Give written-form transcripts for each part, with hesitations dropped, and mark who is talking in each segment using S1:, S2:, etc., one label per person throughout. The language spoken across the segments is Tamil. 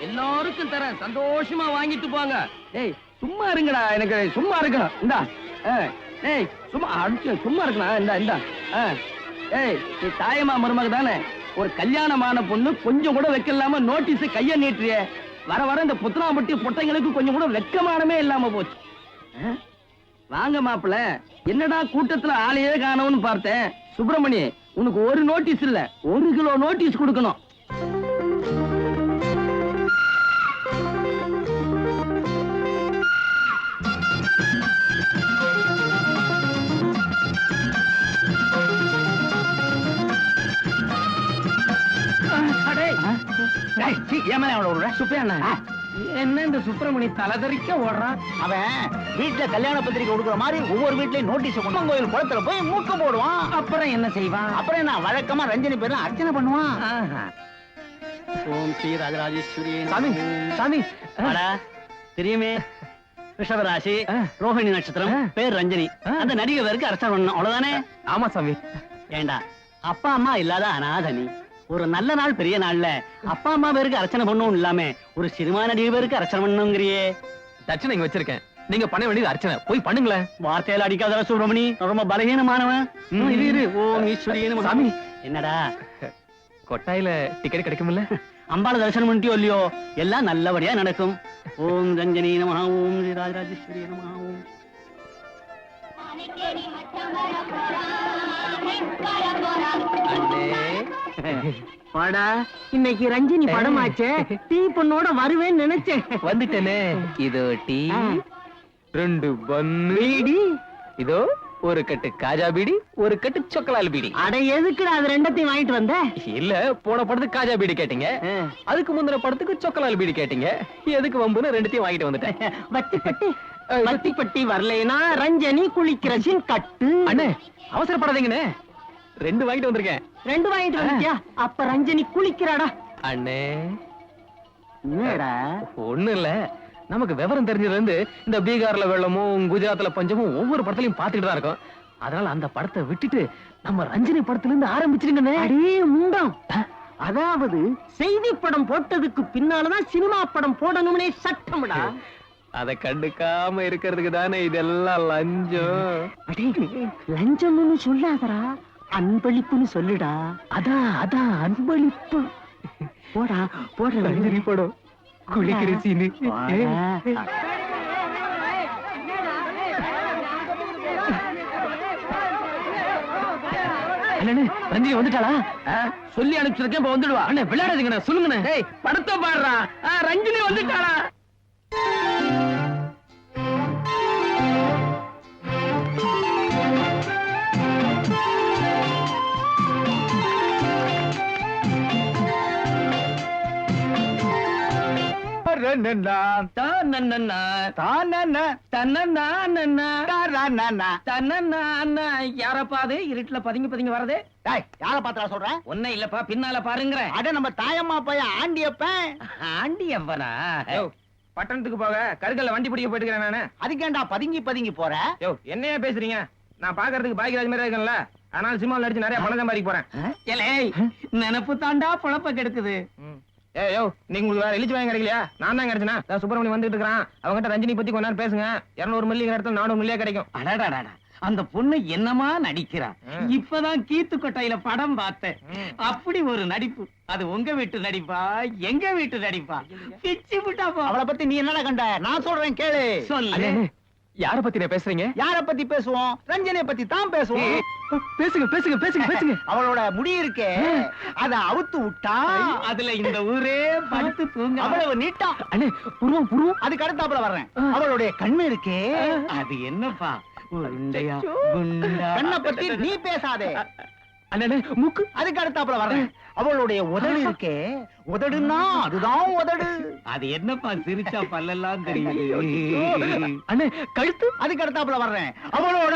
S1: எல்லாருக்கும் தரேன், சந்தோஷமா வாங்கிட்டு போங்க. ஏய் சும்மா இருங்கடா, எனக்கு சும்மா இருக்கணும். இந்தா ஏய் சும்மா அடிச்சு சும்மா இருக்கணும். இந்தா இந்தா ஏய் நீ தாயம்மா மருமக தானே? ஒரு கல்யாணமான பொண்ணு கொஞ்சம் கூட வைக்கலாம நோட்டீஸ் கைய நீட்டுறிய. வர வர இந்த புத்தனாம்பட்டி பொட்டைங்களுக்கு கொஞ்சம் கூட வெக்கமானமே இல்லாம போச்சு. வாங்க மாப்பிள்ள, என்னடா கூட்டத்துல ஆளையே காணோம்னு பார்த்தேன். சுப்பிரமணி, உனக்கு ஒரு நோட்டீஸ் இல்ல, 1 கிலோ நோட்டீஸ் கொடுக்கணும். என்ன இந்த சுப்பிரமணி தலைதறிக்க ஓடுறான்?
S2: அவன் வீட்டுல கல்யாண பத்திரிக்கை கொடுக்குற மாதிரி ஒவ்வொரு வீட்லயும் நோட்டீஸ் கொண்டு கோயில் குளத்துல போய் மூக்க போடுவான்.
S1: அப்புறம் என்ன செய்வான்?
S2: அப்புறம் என்ன வழக்கமா ரஞ்சனி பேர்ல அர்ச்சனை பண்ணுவான்.
S3: ஓம் ஸ்ரீ ராஜராஜேஸ்வரி.
S1: சாமி சாமி
S3: தெரியுமே, ரிஷபராசி, ரோஹிணி நட்சத்திரம், பேர் ரஞ்சனி. அந்த நடிகை பேருக்கு அர்ச்சனை பண்ணணும், அவ்வளவுதானே?
S1: ஆமா சாமி.
S3: ஏண்டா அப்பா அம்மா இல்லாத அனாதனி, ஒரு நல்ல நாள் பெரிய நாள்ல அப்பா அம்மா பேருக்கு அர்ச்சனை பண்ணணும் இல்லாம ஒரு சினிமா நடிகை பேருக்கு அர்ச்சனை பண்ணணுங்கிறியே.
S1: தட்சணை இங்க வச்சிருக்கேன், நீங்க பண்ண வேண்டியது அர்ச்சனை. போய் பண்ணுங்களேன்.
S3: வார்த்தையில அடிக்காத சுப்பிரமணி, ரொம்ப பலகீனமானவன். இரு ஓம் ஈஸ்வரியன் சாமி. என்னடா
S1: கொட்டாயில டிக்கெட் கிடைக்கும்ல?
S3: அம்பாள தரிசனம் பண்ணிட்டியோ இல்லையோ, எல்லாம் நல்லபடியா நடக்கும். ஓம் ரஞ்சனி நமஹ, ஓம் ஸ்ரீ ராஜராஜேஸ்வரி நமஹ. ஓம்
S2: வாடா, இன்னைக்கு ரஞ்சினி படமாச்சே, டீ பொண்ணோட வருவேன்னு நினைச்சேன்.
S1: வந்துட்டேனே. இதோ டீ, 2 பன்னு, இதோ ஒரு கட்டு காஜா பீடி, ஒரு கட்டு சொக்கலால் பீடி.
S2: அட எதுக்குடா அது ரெண்டத்தையும் வாங்கிட்டு வந்த?
S1: இல்ல, போன படத்துக்கு காஜா பீடி கேட்டீங்க, அதுக்கு முந்தின படத்துக்கு சொக்கலால் பீடி கேட்டீங்க. எதுக்கு வம்புன்னு ரெண்டுத்தையும் வாங்கிட்டு வந்துட்டேன்.
S2: வத்தி பட்டி வரலைனா ரஞ்சனி குளிக்கிற சீன் கட்டு.
S1: அண்ணே அவசரப்படாதீங்கண்ணே, 2 வாங்கிட்டு வந்திருக்கேன்.
S2: 2 வாங்கிட்டு வந்தியா? அப்ப ரஞ்சனி குளிக்கிறாடா.
S1: அண்ணே
S2: என்னடா?
S1: ஒண்ணு இல்ல, நமக்கு விவரம் தெரிஞ்சதுல இருந்து இந்த பீகார்ல வெள்ளமும் குஜராத்ல பஞ்சமும் ஒவ்வொரு படத்துலயும் பாத்துட்டு தான் இருக்கோம். அதனால அந்த படத்தை விட்டுட்டு நம்ம ரஞ்சினி படத்துல இருந்து ஆரம்பிச்சிருங்கண்ணே.
S2: அடே முண்டம், அதாவது செய்தி படம் போட்டதுக்கு பின்னாலதான் சினிமா படம் போடணும்னே சட்டம்டா.
S1: அத கண்டுக்காம இருக்கிறதுக்கு தானே இதெல்லாம் லஞ்சம்.
S2: லஞ்சம்னு சொல்லாதடா, அன்பளிப்புன்னு சொல்லுடா.
S1: அதான் அன்பளிப்பு.
S2: போடா போட
S1: ரஞ்சினி படம் குளிக்கிற சீனு. அண்ணே ரஞ்சினி வந்துட்டாளா? சொல்லி அனுப்பிச்சிருக்கேன், இப்ப வந்துடுவா. அண்ணே விளையாடாதீங்கண்ணே, சொல்லுங்கண்ணே. படத்தை பாடுறா, ரஞ்சினி வந்துட்டாளா? யாரப்பா அது இருட்டுல பதுங்கி வரதே?
S2: யார பாத்தா சொல்றேன்?
S1: ஒன்னும் இல்லப்பா, பின்னால பாருங்க.
S2: அட நம்ம தாயம்மா பையன் ஆண்டியப்பன்.
S1: ஆண்டியப்பனா? பட்டணத்துக்கு போக கருக்கல்ல வண்டி பிடிக்க போயிட்டு இருக்கேன் நானு.
S2: அதுக்கேண்டா பதுங்கி போற?
S1: என்னையா பேசுறீங்க? நான் பாக்குறதுக்கு பாக்கியராஜ் மாதிரி இருக்கேன்ல, அதனால சினிமாவில் நடிச்சு நிறைய பணம் சம்பாதிக்க போறேன்.
S2: நினைப்பு தாண்டா பொழப்ப கெடுக்குது.
S1: ஏயோ, நீங்க உங்களுக்கு வேற எழுச்சி வாங்க கிடைக்கலையா? நான் தான் கிடைச்சனா? சுப்பிரமணி வந்துட்டு இருக்கான், அவங்ககிட்ட ரஞ்சினி பத்தி கொஞ்ச நேரம் பேசுங்க. 200 மில்லி இடத்துல 400 மில்லியா கிடைக்கும்.
S2: அடடா, அந்த பொண்ணு என்னமா நடிக்கிறா. இப்பதான் கீத்து கொட்டையில படம் பார்த்தேன். அப்படி ஒரு நடிப்பு. அது உங்க வீட்டு நடிப்பா, எங்க வீட்டு நடிப்பா? பிச்சு விட்டா. அவளை பத்தி நீ என்னடா கண்ட? நான் சொல்றேன் கேளு. சொல்லு.
S1: யார பத்தி பேசுறீங்க?
S3: யார பத்தி பேசுவோம்? ரஞ்சனியை பத்தி தான் பேசுவோம்.
S1: பேசுங்க பேசுங்க பேசுங்க பேசுங்க.
S3: அவளோட முடி இருக்கே, அத அவுத்து விட்டா
S2: அதுல இந்த ஊரே படுத்து தூங்க.
S3: அவ்வளவு நீட்டம்.
S1: அண்ணே புருவம் புருவம்.
S3: அதுக்கு அடுத்தாப்புல வர்றேன். அவளுடைய கண்ணு இருக்கே,
S2: அது என்னப்பா உருண்டையா குண்டா?
S3: கண்ணை பத்தி நீ பேசாதே.
S1: அண்ணே மூக்கு.
S3: அதுக்கு அடுத்தாப்புல வர்றேன். அவளுடைய உதடு இருக்கே, உதடுன்னா அதுதான் உதடு.
S2: அது என்னப்பா சிரிச்சா பல்லெல்லாம் தெரியுது.
S1: அண்ணே கழுத்து.
S3: அதுக்கு அடுத்தாப்புல வர்றேன். அவளோட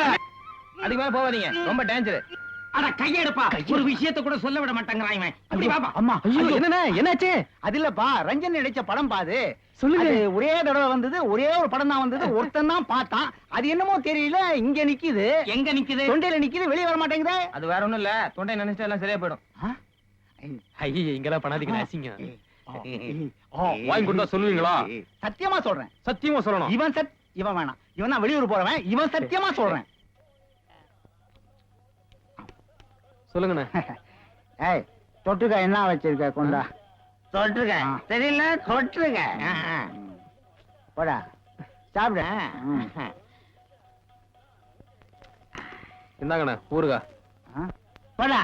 S1: அதுக்கு மேல போவாதீங்க, ரொம்ப டேஞ்சர்.
S2: அட கையெடுப்பா, ஒரு விஷயத்தை கூட சொல்ல விட மாட்டேங்கிறான் இவன். அப்படி பாப்பா.
S3: அம்மா
S1: ஐயோ என்னண்ணே என்னாச்சு?
S3: அது இல்லப்பா, ரஞ்சன் நடிச்ச படம் பாது.
S1: சொல்லுங்க.
S3: அது ஒரே தடவை வந்தது, ஒரே ஒரு படம் தான் வந்தது. ஒருத்தன் தான் பார்த்தான். அது என்னமோ தெரியல, இங்க நிக்குது,
S2: எங்க நிக்குது?
S3: தொண்டையில நிக்குது, வெளியே வர மாட்டேங்குதே.
S1: அது வேற ஒண்ணும் இல்ல, தொண்டை நினைச்சா எல்லாம் சரியா போயிடும். ஐயே இங்கெல்லாம் பண்ணாதீங்க, அசிங்க. வாங்கி கொடுத்தா சொல்லுவீங்களா?
S3: சத்தியமா சொல்றேன்.
S1: சத்தியமா சொல்லணும்.
S3: இவன் வேணாம், இவன் தான் வெளியூர் போறவன். இவன் சத்தியமா சொல்றேன்.
S1: சொல்லுங்கண்ணே.
S3: ஏய், தொட்டுக்க என்ன வச்சிருக்க? கொண்டா.
S2: தொட்டுருக்க தெரியல, தொட்டுருக்க.
S3: போடா சாப்பிட.
S1: இந்தாங்கண்ணே ஊருகா.
S3: போடா.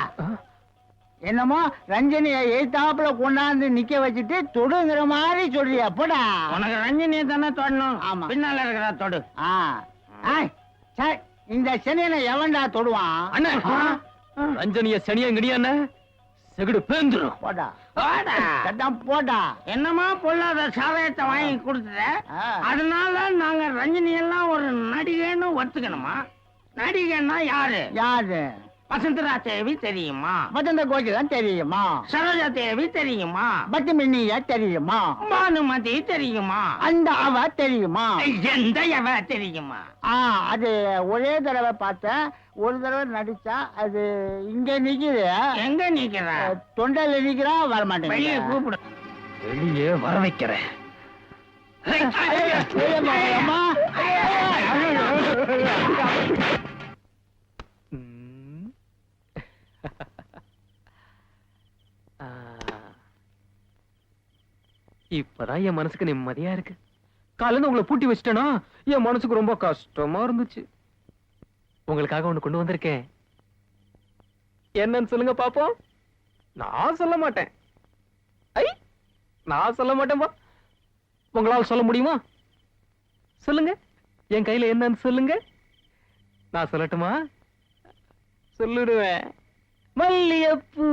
S3: என்னமோ ரஞ்சனியை எய்தாப்புல கொண்டாந்து நிக்க வச்சுட்டு தொடுங்கிற மாதிரி சொல்றியா? போடா.
S2: உனக்கு ரஞ்சினியை தானே தொடணும்.
S3: ஆமா.
S2: பின்னால இருக்கிற தொடு.
S3: இந்த சனியனை எவன்டா தொடுவான்?
S1: அண்ணே ரஞ்சனிய சனியா கிடியா செகுடு பேந்துரும்.
S3: போடா
S2: போடா.
S3: சட்டம் போடா.
S2: என்னமா பொல்லாத சாதகத்தை வாங்கி கொடுத்துட்ட, அதனால நாங்க ரஞ்சினி எல்லாம் ஒரு நடிகைன்னு ஒத்துக்கணுமா? நடிகைன்னா யாரு?
S3: யாரு?
S2: வசந்தரா தேவி தெரியுமா?
S3: வசந்த கோகிலம் தெரியுமா?
S2: சரோஜா தேவி தெரியுமா?
S3: பத்து மின்னியா தெரியுமா?
S2: பானுமதி தெரியுமா?
S3: அந்த அவ தெரியுமா?
S2: எந்த எவ தெரியுமா?
S3: அது ஒரே தடவை பார்த்தேன். ஒரு தடவை நடிச்சா அது இங்க நிக்குது.
S2: எங்க நிக்கிற?
S3: தொண்டையில நிக்கிறா, வர
S2: வெளியே
S3: மாட்டேன்.
S2: கூப்பிடு.
S1: வெளியே வர வைக்கிறேன். இப்பதான் என் மனசுக்கு நிம்மதியா இருக்கு. காலையில உங்களை பூட்டி வச்சிட்டேனா என் மனசுக்கு ரொம்ப கஷ்டமா இருந்துச்சு. உங்களுக்காக ஒண்ணு கொண்டு வந்திருக்கேன். என்னன்னு சொல்லுங்க பாப்போம். நான் சொல்ல மாட்டேன். நான் சொல்ல மாட்டேன்பா. உங்களால சொல்ல முடியுமா? சொல்லுங்க. என் கையில என்னன்னு சொல்லுங்க. நான் சொல்லட்டுமா? சொல்லிடுவேன். மல்லிகைப்பூ.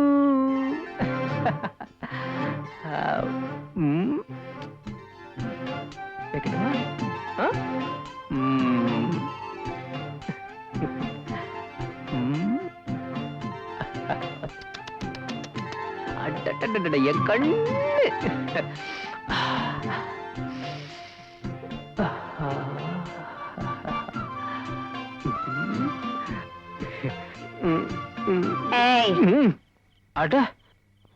S1: கேக்குதுமா? என் கண்ணு. அட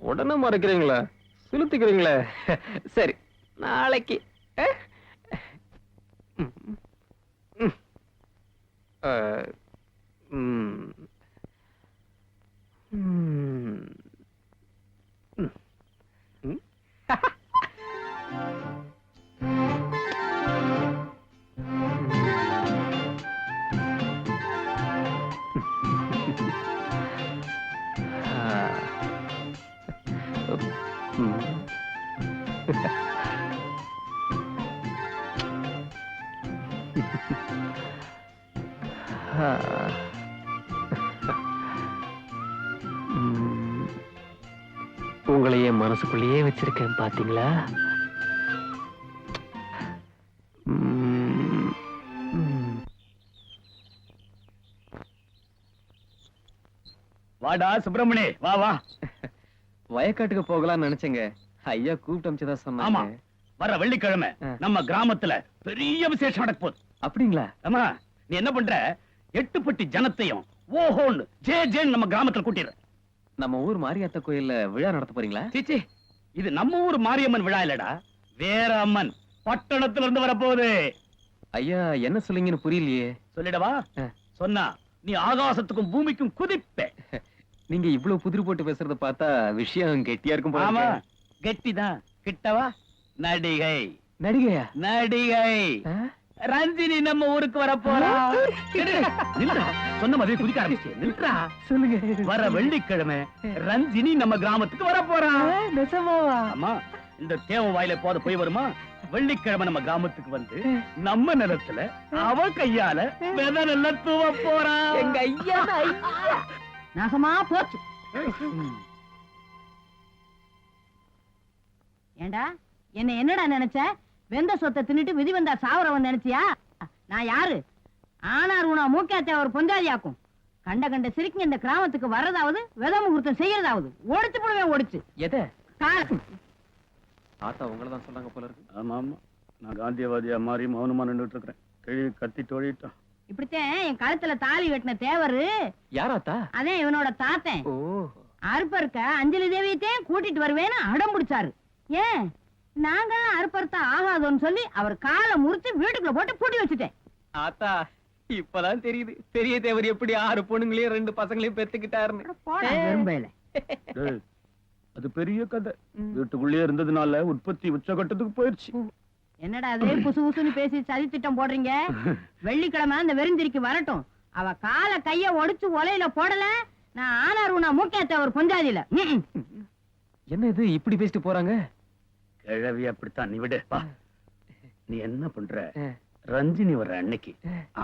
S1: உடனே மறைக்கிறீங்களா? செலுத்திக்கிறீங்களே. சரி நாளைக்கு. உங்களையே மனசுக்குள்ளேயே வச்சிருக்கேன் பாத்தீங்களா?
S3: வாடா சுப்பிரமணி, வா வா.
S1: வயக்காட்டுக்கு போகலாம்னு நினைச்சேங்க. ஐயா கூப்பிட்டு அமிச்சதா
S3: ஆமா,
S1: சொன்னாங்க.
S3: வர வெள்ளிக்கிழமை நம்ம கிராமத்துல பெரிய விசேஷம் நடக்க போகுது.
S1: அப்படிங்களா?
S3: ஆமா, நீ என்ன பண்ற? 8 பட்டி ஜனத்தையும் ஓஹோன்னு ஜே ஜேன்னு நம்ம கிராமத்துல கூட்டிடு.
S1: நம்ம ஊர் மாரியாத்தா கோயில்ல விழா நடத்த போறீங்களா?
S3: சீச்சி, இது நம்ம ஊர் மாரியம்மன் விழா இல்லடா, வேற அம்மன் பட்டணத்துல இருந்து வரப்போகுது.
S1: ஐயா என்ன சொல்லுங்கன்னு புரியலையே.
S3: சொல்லிடவா? சொன்னா நீ ஆகாசத்துக்கும் பூமிக்கும் குதிப்ப.
S1: நீங்க இவ்வளவு புதிர் போட்டு பேசுறத பார்த்தா விஷயம் கெட்டியா இருக்கும் போல
S3: ஆமா,
S1: இருக்கே.
S3: கெட்டிதான். கிட்டவா? நடிகை.
S1: நடிகையா?
S3: நடிகை.
S2: ரஞ்சினி நம்ம ஊருக்கு வர போறா.
S3: நில்றா, சொன்ன மாதிரி குதிக்க ஆரம்பிச்சு. நில்றா.
S1: சொல்லுங்க.
S3: வர வெள்ளிக்கிழமை ரஞ்சினி நம்ம கிராமத்துக்கு வர போறா.
S1: நெசமாவா?
S3: அம்மா, இந்த தேவ வாயில போத போய் வருமா? வெள்ளிக்கிழமை நம்ம கிராமத்துக்கு வந்து நம்ம நிலத்துல அவ கையால விதை நல்லா தூவ போறா.
S1: எங்க ஐயா
S4: நாசமா போச்சு. ஏண்டா என்ன என்னடா நினைச்ச? வெந்த சொத்தை தின்னுட்டு விதி வந்தா சாவரவன் நினைச்சியா? நான் யாரு? ஆனார் உனா மூக்காத்த ஒரு பொஞ்சாதியாக்கும். கண்ட கண்ட சிரிக்குங்க இந்த கிராமத்துக்கு வர்றதாவது வித முகூர்த்தம் செய்யறதாவது ஓடிச்சு போடுவேன். ஓடிச்சு
S1: எதை?
S4: கால
S1: தாத்தா உங்களை தான் சொன்னாங்க போல இருக்கு.
S3: ஆமா ஆமா, நான் காந்தியவாதியா மாறி மௌனமா நின்றுட்டு இருக்கிறேன். கிழவி கத்திட்டு ஓடிட்டான்.
S4: இப்படித்தான் என் கழுத்துல தாலி வெட்டின தேவரு.
S1: யாராத்தா?
S4: அதே இவனோட தாத்தன்.
S1: ஓ,
S4: அறுப்பருக்க அஞ்சலி தேவியத்தையும் கூட்டிட்டு வருவேன்னு அடம் பிடிச்சாரு. ஏன் நாங்க அறுப்பறுத்தா ஆகாதோன்னு சொல்லி அவர் காலை முறிச்சு வீட்டுக்குள்ள போட்டு பூட்டி வச்சுட்டேன்.
S1: ஆத்தா இப்பதான் தெரியுது பெரிய தேவர் எப்படி 6 பொண்ணுங்களையும் 2 பசங்களையும் பெத்துக்கிட்டாருன்னு.
S4: போடா வெறும்பையில.
S3: டேய், அது பெரிய கதை. வீட்டுக்குள்ளேயே இருந்ததுனால உற்பத்தி உச்சகட்டத்துக்கு போயிடுச்சு.
S4: என்னடா அது புசு புசுன்னு பேசி சதி திட்டம் போடுறீங்க? வெள்ளிக்கிழமை அந்த வெறிஞ்சிரிக்கு வரட்டும். அவ கால கைய ஒடிச்சு ஒலையில போடல, நான் ஆனார் உனா மூக்கேத்த ஒரு பொஞ்சாதியில.
S1: என்ன இது இப்படி பேசிட்டு போறாங்க?
S3: கிழவி அப்படித்தான், நீ விடு. வா. நீ என்ன பண்ற? ரஞ்சினி வர்ற அன்னைக்கு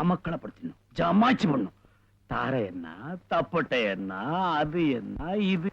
S3: அமக்களப்படுத்தணும், ஜமாச்சு பண்ணும். தாரை என்ன, தப்பட்டை என்ன, அது என்ன, இது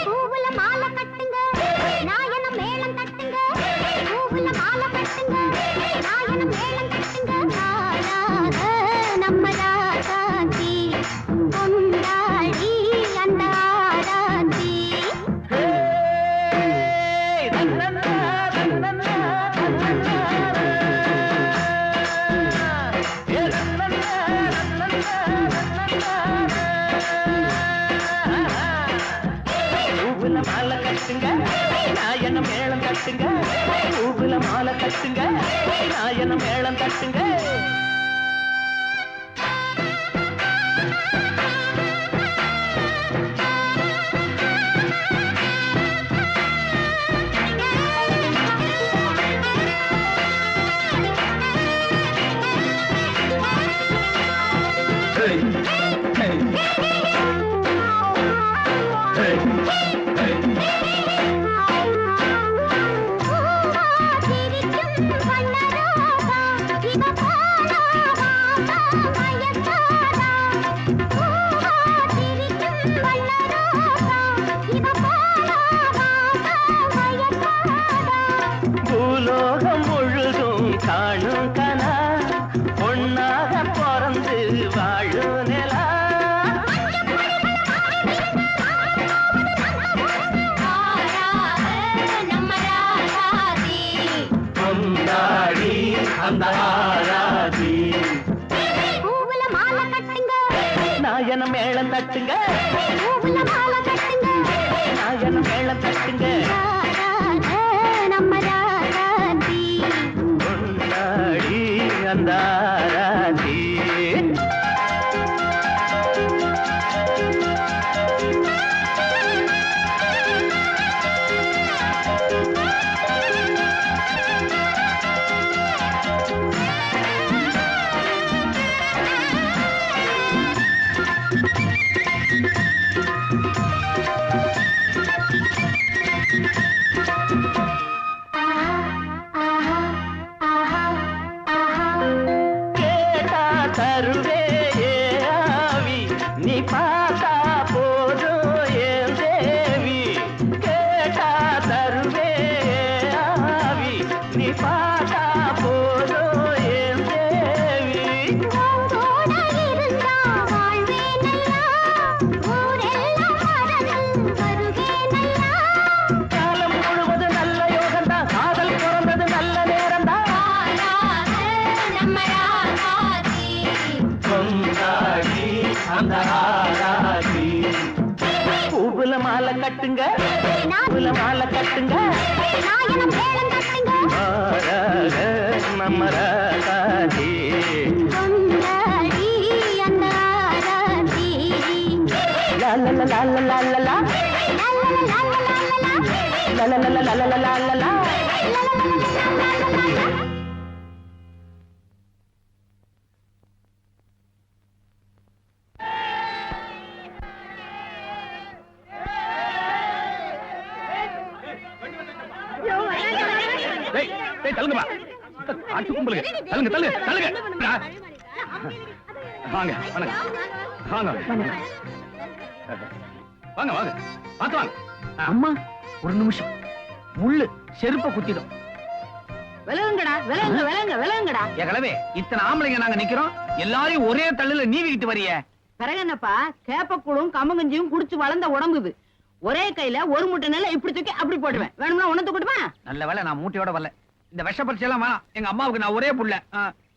S5: பூவுல மாலை கட்டுங்க, நாயனம் மேளம் தட்டுங்க. பூவுல மாலை கட்டுங்க, நாயனம் மேளம் தட்டுங்க. நாடாக நம்ம ராசாத்தி கொண்டாடி அந்த ஆராத்தி.
S2: பூவுல மாலை கட்டுங்க, நாயனம் மேளம் தட்டுங்க. பூவுல மாலை கட்டுங்க, நாயனம் மேளம் தட்டுங்க. பூலோகம் முழுதும் காணும் கனா, பொன்னாக பிறந்து வாழும் நிலா. கொண்டாடி அந்த ஆராதி.
S5: பூவுல மாலை கட்டுங்க,
S2: நாயனம் மேளம் தட்டுங்க,
S5: பூவுல மாலை கட்டுங்க.
S2: நாயனம் மேளம் தட்டுங்க.
S5: நாடாக நம்ம ராசாத்தி.
S2: கொண்டாடி அந்த ஆராதி.
S3: பூவுல மாலை கட்டுங்க பூவுல மாலை கட்டுங்க
S5: நான் என மேளம் தட்டுங்க
S3: நம்ம ராசாதி
S5: கொண்டாடி அந்த ஆராதி
S3: லாலல லாலல லாலல லாலல லாலல லாலல
S1: தள்ளுங்கப்பா காட்டு கும்பலுங்க தள்ளுங்க தள்ளுங்க தள்ளுங்க வாங்க வாங்க வாங்க வாங்க வாங்க பார்த்து வாங்க
S3: அம்மா ஒரு நிமிஷம் முள்ளு செருப்ப குத்திடும்
S4: விலகுங்கடா விலகுங்க விலகுங்க விலகுங்கடா.
S2: எங்களவே இத்தனை ஆம்பளைங்க நாங்க நிக்கிறோம், எல்லாரையும் ஒரே தள்ளுல நீவிக்கிட்டு வரிய.
S4: பிறகு என்னப்பா, கேப்பக்கூடும் கம்மங்கஞ்சியும் குடிச்சு வளர்ந்த உடம்பு இது. ஒரே கையில ஒரு முட்டை நெல்லை இப்படி தூக்கி அப்படி போடுவேன். வேணும்னா உணர்ந்து கொடுமா?
S2: நல்ல வேலை நான் மூட்டையோட வரல. இந்த விஷ பரிச்சை எல்லாம் வேணாம். எங்க அம்மாவுக்கு நான் ஒரே புள்ள.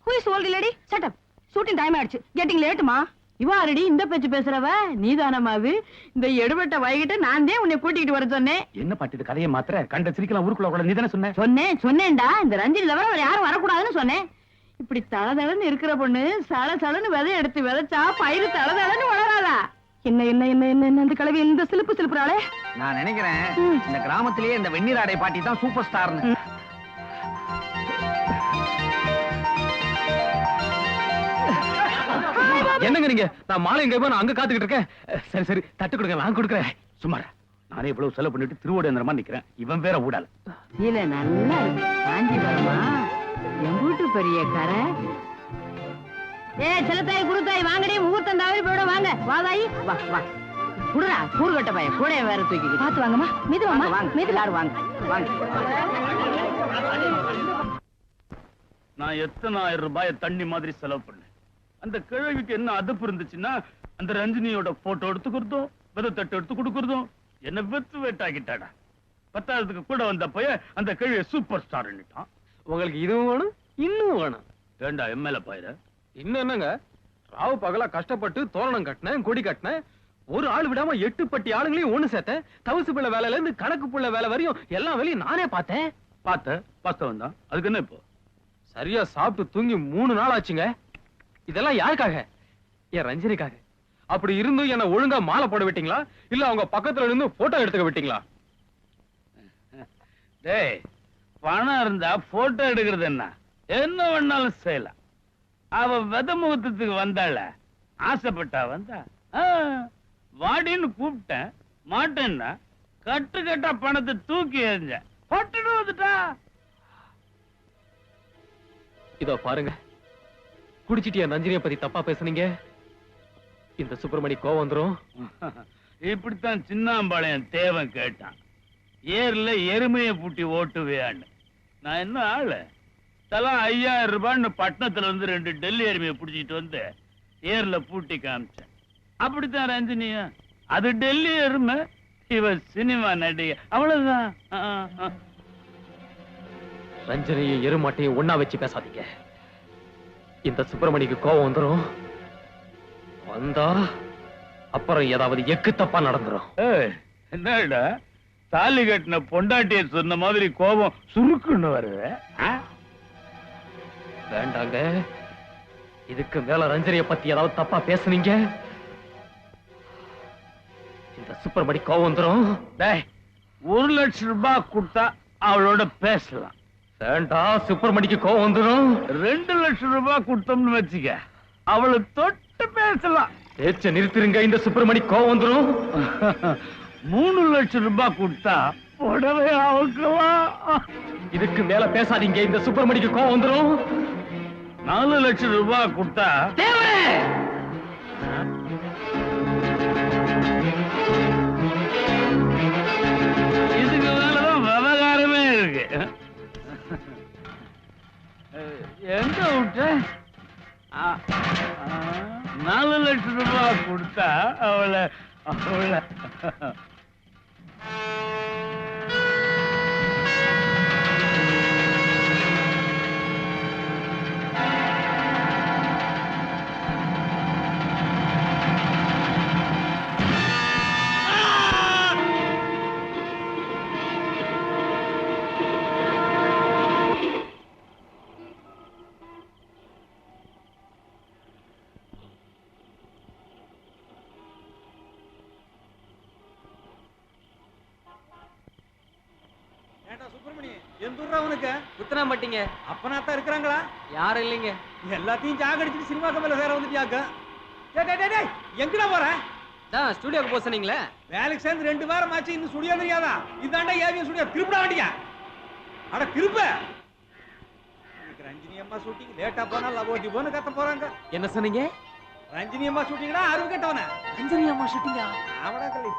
S4: Who is old lady? Shut up. Shooting time ஆயிடுச்சு. கெட்டிங் லேட்டுமா. இவா ஆல்ரெடி இந்த பேச்சு பேசுறவ நீதானமாவு. இந்த எடுபட்ட வைகிட்ட நான் தான் உன்னை கூட்டிட்டு வர சொன்னேன்.
S3: என்ன பாட்டு இது கதையை மாத்திர கண்ட சிரிக்கலாம் ஊருக்குள்ள கூட நீ தானே
S4: சொன்னேன்டா. இந்த ரஞ்சினி தவிர வேற யாரும் வரக்கூடாதுன்னு சொன்னேன். இப்படி தளதளன்னு இருக்கிற பொண்ணு சல சலன்னு விதை எடுத்து விதைச்சா பயிறு தளதளன்னு வளராதா? என்ன என்ன என்ன என்ன என்ன அந்த கலவி இந்த சிலுப்பு சிலுப்புறாளே.
S2: நான் நினைக்கிறேன் இந்த கிராமத்திலேயே இந்த வெந்நீர் ஆடை பாட்டி தான் சூப்பர் ஸ்டார்னு.
S3: என்னங்க நீங்க? நான் மாலை எங்க நான் அங்க காத்துக்கிட்டு இருக்கேன். சரி சரி தட்டு கொடுங்க, நான் கொடுக்குறேன். சும்மாரா, நானே இவ்வளவு செலவு பண்ணிட்டு திருவோடேந்திரமா நிக்கிறேன். இவன் வேற ஊடால.
S4: இல்ல நல்லா இருக்கு காஞ்சிபுரமா என் வீட்டு பெரிய கரை. செல்லத்தாய் குருத்தாய் வாங்கடி, முகூர்த்தம் தவறி போயிடும். வாங்க வாதாயி வா வா குடுறா. கூறுகட்ட பையன் கூட வேற தூக்கி பாத்து வாங்கம்மா. மிதுவாமா வாங்க, மிதுலாரு வாங்க வாங்க.
S3: நான் எத்தனாயிரம் ரூபாய் தண்ணி மாதிரி செலவு பண்ணேன். அந்த கிழவிக்கு என்ன அதுப்பு இருந்துச்சுன்னா அந்த ரஞ்சினியோட போட்டோ எடுத்து கொடுத்தோம், விதை தட்டு எடுத்து கொடுக்கறதும் என்ன வெத்து வேட்டாக்கிட்டாடா. 10,000க்கு கூட வந்த பைய அந்த கிழவிய சூப்பர் ஸ்டார்.
S6: உங்களுக்கு இதுவும் வேணும் இன்னும் வேணும்.
S3: ஏண்டா எம்எல்ஏ பாயிர
S6: இன்னும் என்னங்க, ராவு பகலா கஷ்டப்பட்டு தோரணம் கட்டினேன், கொடி கட்டினேன். ஒரு ஆள் விடாம 8 பட்டி ஆளுங்களையும் ஒண்ணு சேர்த்தேன். தவசு பிள்ளை வேலையில இருந்து கணக்கு புள்ள வேலை வரையும் எல்லா வேலையும் நானே பார்த்தேன்.
S3: வாஸ்தவம் தான். அதுக்கு என்ன இப்போ?
S6: சரியா சாப்பிட்டு தூங்கி 3 நாள் ஆச்சுங்க. இதெல்லாம் யாருக்காக? என் ரஞ்சினிக்காக. அப்படி இருந்தும் என்ன ஒழுங்கா மாலை போட விட்டீங்களா, இல்ல அவங்க பக்கத்துல இருந்து போட்டோ எடுத்துக்க விட்டீங்களா?
S3: டேய், பணம் இருந்தா போட்டோ எடுக்கிறது என்ன வேணாலும் செய்யலாம். அவ வித முகூர்த்தத்துக்கு வந்தாள, ஆசைப்பட்டா வந்தா. வாடின்னு கூப்பிட்டேன், மாட்டேன்னா கட்டு கட்டா பணத்தை தூக்கி எறிஞ்ச பட்டுன்னு வந்துட்டா.
S6: இதோ பாருங்க, குடிச்சிட்டு என் ரஞ்சினியை பத்தி தப்பா பேசுனீங்க, இந்த சுப்பிரமணி கோவம் வந்துரும்.
S3: இப்படித்தான் சின்னாம்பாளையம் தேவன் கேட்டான், ஏர்ல எருமையை பூட்டி ஓட்டுவியான்னு. நான் என்ன ஆளு, தலா 5000 ரூபான்னு பட்டணத்துல இருந்து 2 டெல்லி எருமையை புடிச்சிட்டு வந்து ஏர்ல பூட்டி காமிச்சேன். அப்படித்தான் ரஞ்சினியா, அது டெல்லி எருமை, இவ சினிமா நடிகை, அவ்வளவுதான்.
S6: ரஞ்சனையும் எருமாட்டையும் ஒன்னா வச்சு பேசாதீங்க. இந்த சுப்பிரமணிக்கு கோவம் வந்துரும். வந்தா அப்புறம் ஏதாவது எக்கு தப்பா நடந்துரும்.
S3: என்னடா தாலி கட்டின பொண்டாட்டிய சொன்ன மாதிரி கோபம் சுருக்குன்னு வருது.
S6: வேண்டாங்க, இதுக்கு மேல ரஞ்சனியை பத்தி ஏதாவது தப்பா பேசுனீங்க, இந்த சுப்பிரமணி கோவம் வந்துரும்.
S3: 1 லட்சம் ரூபாய் கொடுத்தா அவளோட பேசலாம்.
S6: வேண்டாம், சுப்பிரமணிக்கு கோவம் வந்துரும்.
S3: 2 லட்சம் ரூபாய் கொடுத்தோம்னு வச்சுக்க, அவளை தொட்டு பேசலாம்.
S6: பேச்ச நிறுத்திருங்க, இந்த சுப்பிரமணி கோவம் வந்துரும்.
S3: 3 லட்சம் ரூபாய் கொடுத்தா புடவை அவுக்கலாம்.
S6: இதுக்கு மேல பேசாதீங்க, இந்த சுப்பிரமணிக்கு கோவம் வந்துரும்.
S3: 4 லட்சம் ரூபாய் கொடுத்தா இதுக்கு மேலதான் விவகாரமே இருக்கு. எங்க விட்ட? 4 லட்சம் ரூபாய் கொடுத்தா அவளை
S7: எந்தூர்ரா உனக்கு?
S6: குத்தனா மாட்டீங்க.
S7: அப்பனாத்தான் இருக்கிறாங்களா?
S6: யாரும் இல்லைங்க.
S7: எல்லாத்தையும் சாகடிச்சிட்டு சினிமா கம்பெனில சேர வந்துட்டியாக்க. டேய் எங்கடா போற?
S6: தான் ஸ்டுடியோக்கு போக சொன்னீங்களே.
S7: வேலைக்கு சேர்ந்து 2 வாரம் ஆச்சு, இன்னும் ஸ்டுடியோ தெரியாதா? இதாண்டா ஏவிஎம் ஸ்டுடியோ. திருப்படா வண்டியா. அட திருப்ப. இன்னைக்கு ரஞ்சினி அம்மா ஷூட்டிங் லேட்டா போனா லவோட்டி போன்னு கத்த போறாங்க.
S6: என்ன சொன்னீங்க?
S7: ரஞ்சினி அம்மா ஷூட்டிங்டா அருவு கட்டவன.
S6: ரஞ்சினி அம்மா ஷூட்டிங்கா?
S7: ஆவடா கள்ளி.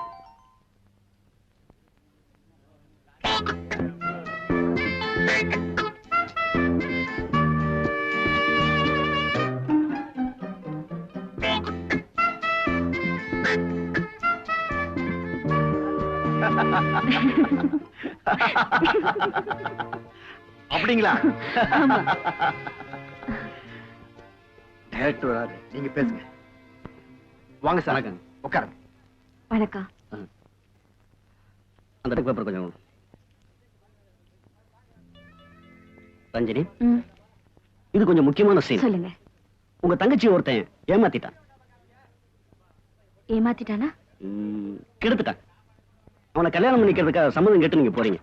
S3: அப்படிங்களா? டைரக்டர் வராரு, நீங்க பேசுங்க. வாங்க சார். வணக்கம். உட்காருங்க.
S5: வணக்கம்.
S1: அந்த பேப்பர் கொஞ்சம் ரஞ்சினி, இது கொஞ்சம் முக்கியமான சீன்.
S5: சொல்லுங்க.
S1: உங்க தங்கச்சி ஒருத்தன் ஏமாத்திட்டான்.
S5: ஏமாத்திட்டானா?
S1: கெடுத்துட்டான். அவனை கல்யாணம் பண்ணிக்கிறதுக்காக சம்மதம் கேட்டு நீங்க போறீங்க.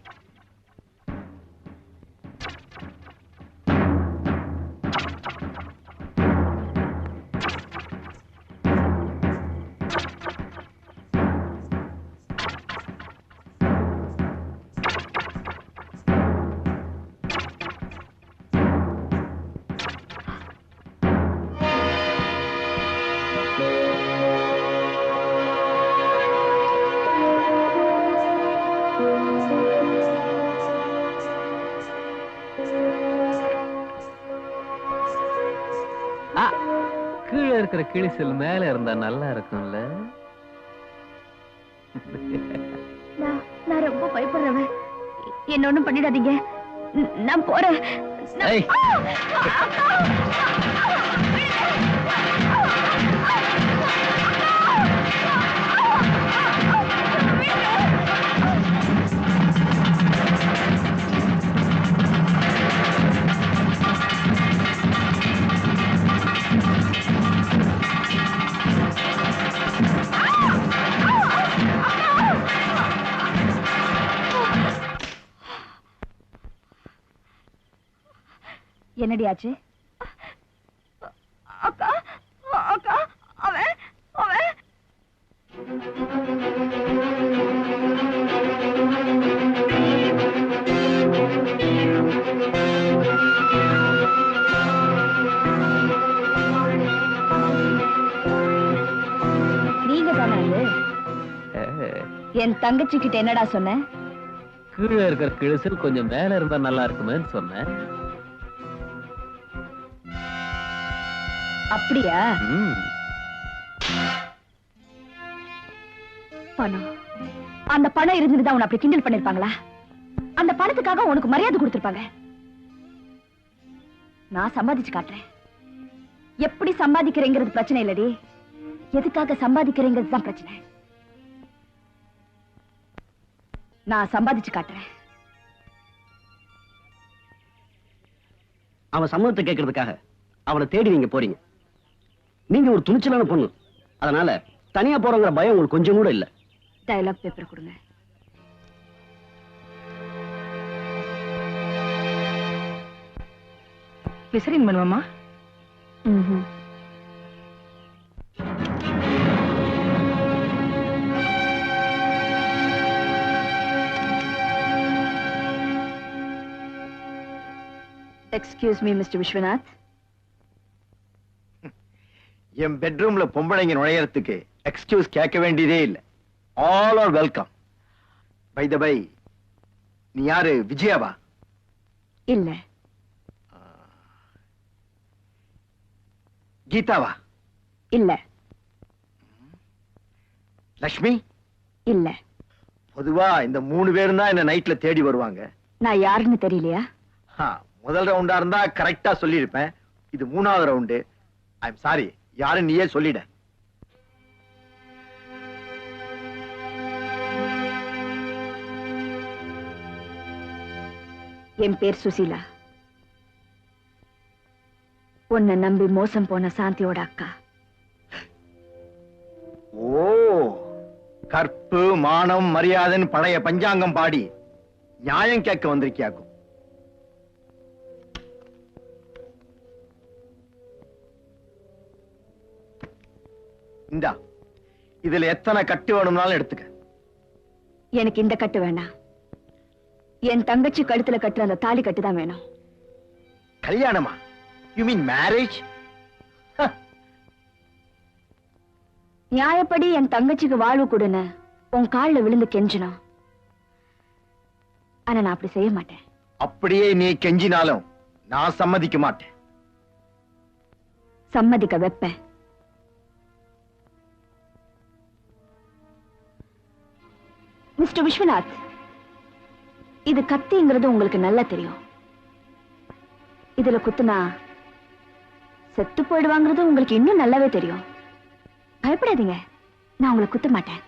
S6: கீழே இருக்கிற கிழிசல் மேல இருந்தா நல்லா இருக்கும்ல.
S5: நான் ரொம்ப பயப்படுறவன். என்ன ஒண்ணும் பண்ணிடாதீங்க. நான் போறேன். என்னடி ஆச்சு? அக்கா அக்கா அவன் அவன் நீங்க தானே என் தங்கச்சி கிட்ட என்னடா சொன்ன?
S6: கீழே இருக்கிற கிழிசல் கொஞ்சம் மேல இருந்தா நல்லா இருக்குமேன்னு சொன்னேன்.
S5: அப்படியா? பணம், அந்த பணம் இருந்துதான் உன்னை அப்படி கிண்டல் பண்ணிருப்பாங்களா? அந்த பணத்துக்காக உனக்கு மரியாதை கொடுத்திருப்பாங்க. நான் சம்பாதிச்சு காட்டுறேன். எப்படி சம்பாதிக்கிறேங்கிறது பிரச்சனை இல்லடி, எதுக்காக சம்பாதிக்கிறேங்கிறது தான் பிரச்சனை. நான் சம்பாதிச்சு காட்டுறேன்.
S1: அவன் சம்மதத்தை கேட்கறதுக்காக அவனை தேடி நீங்க போறீங்க. நீங்க ஒரு துணிச்சலான பொண்ணு, அதனால தனியா போறங்கிற பயம் உங்களுக்கு கொஞ்சம் கூட இல்ல.
S5: டயலாக் பேப்பர் கொடுங்க.
S4: கிளிசரின் பண்ணுவோமா?
S5: Excuse me mister Vishwanath.
S3: என் பெட்ரூம்ல பொம்பளைங்க நுழையறதுக்கு எக்ஸ்கியூஸ் கேட்க வேண்டியதே இல்ல. All are welcome. Bye the bye, நீ யாரு? விஜயாவா?
S5: இல்ல.
S3: கீதாவா?
S5: இல்ல.
S3: லக்ஷ்மி?
S5: இல்ல.
S3: பொதுவா இந்த 3 பேரும் தான் என்ன நைட்ல தேடி வருவாங்க.
S5: நான் யாருன்னு தெரியலையா?
S3: முதல் ரவுண்டா இருந்தா கரெக்டா சொல்லிருப்பேன். இது 3வது ரவுண்டு. ஐ எம் சாரி, யாரு நீயே சொல்லிட.
S5: என் பேர் சுசீலா. உன்னை நம்பி மோசம் போன சாந்தியோட அக்கா.
S3: ஓ, கற்பு மானம் மரியாதைன்னு பழைய பஞ்சாங்கம் பாடி நியாயம் கேட்க வந்திருக்கியாக்கும்.
S8: இந்தா, இதுல எத்தனை கட்டு வேணும்னாலும் எடுத்துக்க.
S5: எனக்கு இந்த கட்டு வேண்டாம். என் தங்கச்சி கழுத்துல கட்டுற அந்த தாலி கட்டு தான் வேணும்.
S8: கல்யாணமா? You mean marriage?
S5: நியாயப்படி என் தங்கச்சிக்கு வாழ்வு கொடுன்னு உன் கால்ல விழுந்து கெஞ்சணும். ஆனா நான் அப்படி செய்ய மாட்டேன்.
S8: அப்படியே நீ கெஞ்சினாலும் நான் சம்மதிக்க மாட்டேன்.
S5: சம்மதிக்க வைப்பேன். மிஸ்டர் விஸ்வநாத், இது கத்திங்கிறது உங்களுக்கு நல்லா தெரியும். இதுல குத்துனா செத்து போயிடுவாங்கிறது உங்களுக்கு இன்னும் நல்லாவே தெரியும். பயப்படாதீங்க, நான் உங்களை குத்த மாட்டேன்.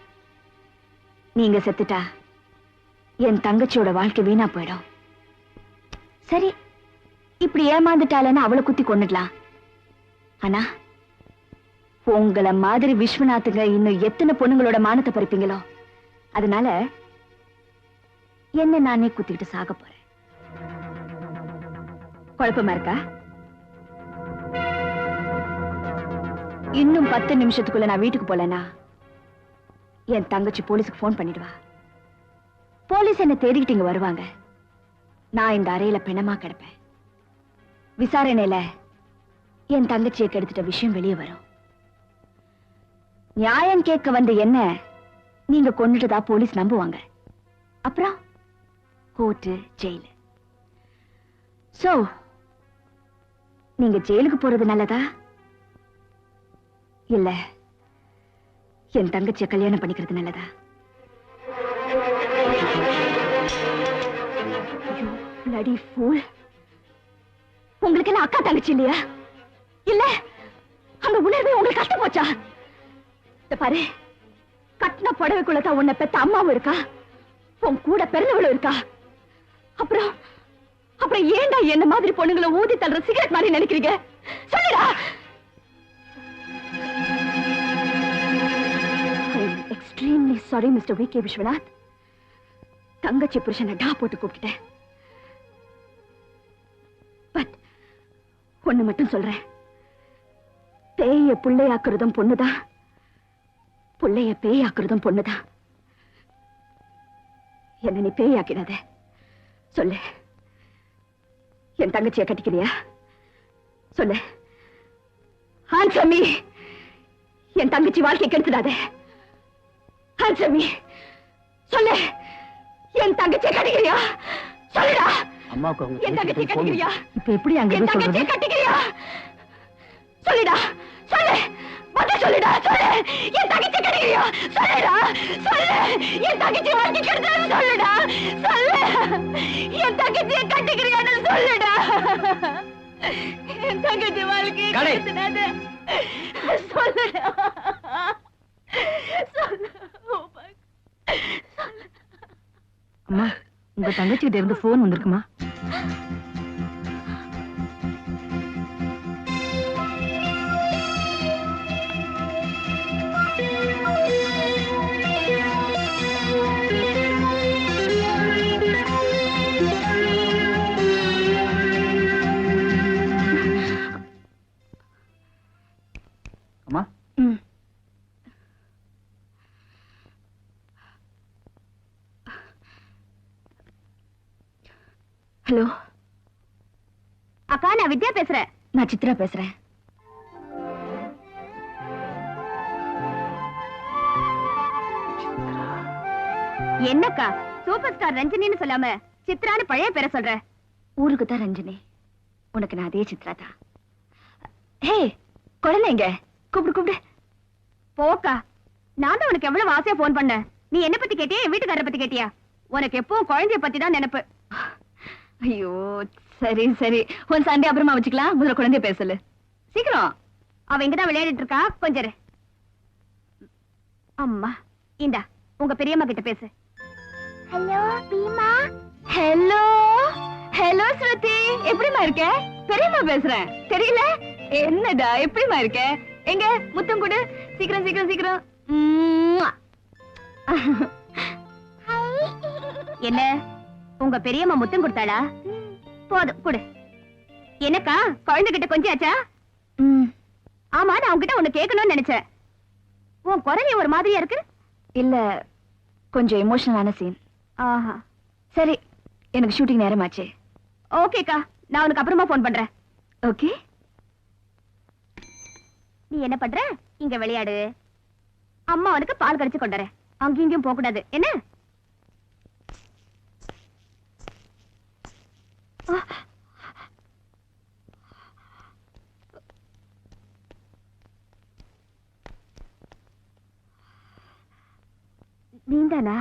S5: நீங்க செத்துட்டா என் தங்கச்சியோட வாழ்க்கை வீணா போயிடும். சரி, இப்படி ஏமாந்துட்டாலன்னு அவளை குத்தி கொண்டுடலாம். ஆனா உங்களை மாதிரி விஸ்வநாத்துங்க இன்னும் எத்தனை பொண்ணுங்களோட மானத்தை பறிப்பீங்களோ, அதனால என்ன நானே குத்திக்கிட்டு சாக போறேன். குழப்பமா இருக்கா? இன்னும் 10 நிமிஷத்துக்குள்ள நான் வீட்டுக்கு போலனா என் தங்கச்சி போலீஸுக்கு போன் பண்ணிடுவா. போலீஸ் என்ன தேடிக்கிட்டு இங்க வருவாங்க. நான் இந்த அறையில பிணமா கிடப்பேன். விசாரணையில என் தங்கச்சியை கெடுத்துட்ட விஷயம் வெளியே வரும். நியாயம் கேட்க வந்த என்ன நீங்க கொன்னுட்டதா போலீஸ் நம்புவாங்க. அப்புறம் கோர்ட்டு, ஜெயிலு. சோ நீங்க ஜெயிலுக்கு போறது நல்லதா, இல்ல என் தங்கச்சியை கல்யாணம் பண்ணிக்கிறது நல்லதா? bloody fool. உங்களுக்கு என்ன அக்கா தங்கச்சி இல்லையா? இல்ல அந்த உணர்வே உங்களுக்கு கஷ்டம் போச்சா? பாரு, கட்டின புடவைக்குள்ளதான் உன்னை பெத்த அம்மாவும் இருக்கா, உன் கூட பிறந்தவளும் இருக்கா. அப்புறம் அப்புறம் ஏண்டா என்ன மாதிரி பொண்ணுங்களை ஊதி தள்ளுற சிகரெட் மாதிரி நினைக்கிறீங்க? சொல்லுடா. Extremely sorry mister V K Viswanath. தங்கச்சி புருஷனை டா போட்டு கூப்பிட்டேன். பட் ஒண்ணு மட்டும் சொல்றேன், பேய புள்ளையாக்குறதும் பொண்ணுதான், புள்ளைய பேயாக்குறதும் பொண்ணுதான். என்ன நீ பேயாக்கிடாத. சொல்லு, என் தங்கச்சியை கட்டிக்கிறியா? சொல்லு. Answer me. என் தங்கச்சி வாழ்க்கை கெடுத்துடாத. Answer me. சொல்லு, என் தங்கச்சியை கட்டிக்கிறியா? சொல்லுடா.
S8: அம்மாவுக்கு
S5: என் தங்கச்சியை கட்டிக்கிறியா? இப்ப எப்படி அங்க என் தங்கச்சியை கட்டிக்கிறியா? சொல்லுடா, சொல்லு. மத்த சொல்லுடா, சொல்லு. என் தங்கச்சி கட்டிக்கிறியா? சொல்லுடா, சொல்லு. என் தங்கச்சி வாழ்க்கை கெடுத்துடாத. சொல்லுடா, சொல்லு. என் தங்கச்சியை கட்டிக்கிறியான்னு சொல்லுடா. என் தங்கச்சி வாழ்க்கை கெடுத்துடாத. சொல்லுடா, சொல்லு. அம்மா, உங்க தங்கச்சிகிட்ட இருந்து போன் வந்திருக்குமா?
S3: அம்மா,
S5: ஹலோ அக்கா, நான் வித்யா பேசுறேன். நான் சித்ரா பேசுறேன். என்னக்கா சூப்பர் ஸ்டார் ரஞ்சினின்னு சொல்லாம சித்ரான்னு பழைய பேரை சொல்ற? ஊருக்கு தான் ரஞ்சினி, உனக்கு நான் அதே சித்ரா தான். ஹே குழந்தைங்க, கூப்பிடு கூப்பிடு. போக்கா, நான் தான் உனக்கு எவ்வளவு ஆசையா போன் பண்ண. நீ என்ன பத்தி கேட்டியா, என் வீட்டுக்காரரை பத்தி கேட்டியா? உனக்கு எப்பவும் குழந்தைய பத்தி தான் நினைப்பு. ஐயோ சரி சரி, உன் சண்டே அப்புறமா வச்சுக்கலாம். முதல்ல குழந்தைய பேசல சீக்கிரம். அவ இங்கதான் விளையாடிட்டு இருக்கா, கொஞ்சம் இரு. அம்மா இந்தா உங்க பெரியம்மா கிட்ட பேசு. ஹலோ பீமா. ஹலோ ஹலோ ஸ்ருதி, எப்படிமா இருக்க? பெரியம்மா பேசுறேன், தெரியல? என்னடா எப்படிமா இருக்க? எங்க முத்தம் கொடு, சீக்கிரம் சீக்கிரம் சீக்கிரம். என்ன உங்க பெரியம்மா முத்தம் கொடுத்தாளா? போதும் கொடு. என்னக்கா குழந்தை கிட்ட கொஞ்சாச்சா? ஆமா, நான் உங்ககிட்ட ஒண்ணு கேட்கணும்னு நினைச்சேன். உன் குரலே ஒரு மாதிரியா இருக்கு. இல்ல, கொஞ்சம் எமோஷனலான சீன். ஆஹா, சரி, எனக்கு ஷூட்டிங் நேரமாச்சு. ஓகேக்கா, நான் உனக்கு அப்புறமா போன் பண்றேன். ஓகே. நீ என்ன பண்ற? இங்க விளையாடு. அம்மா உனக்கு பால் கடிச்சு கொண்டுறேன். அங்கேயும் இங்கேயும் போக கூடாது என்ன? நீந்தானா?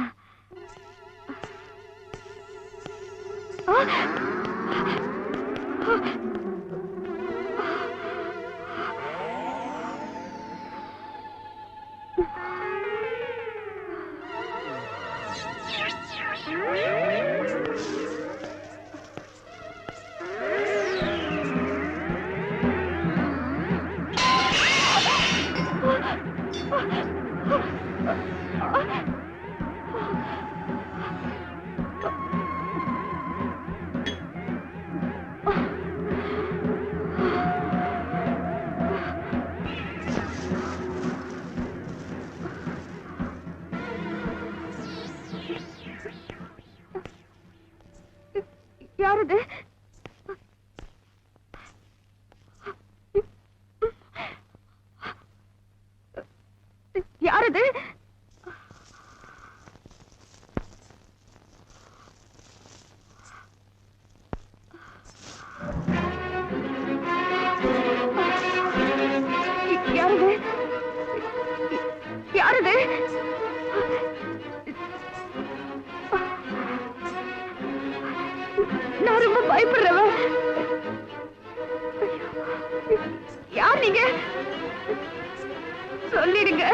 S5: யாரது? யாரது? யாரது? யாரது? நான் ரொம்ப பயப்படுறவன். யார் நீங்க? சொல்லிடுங்க.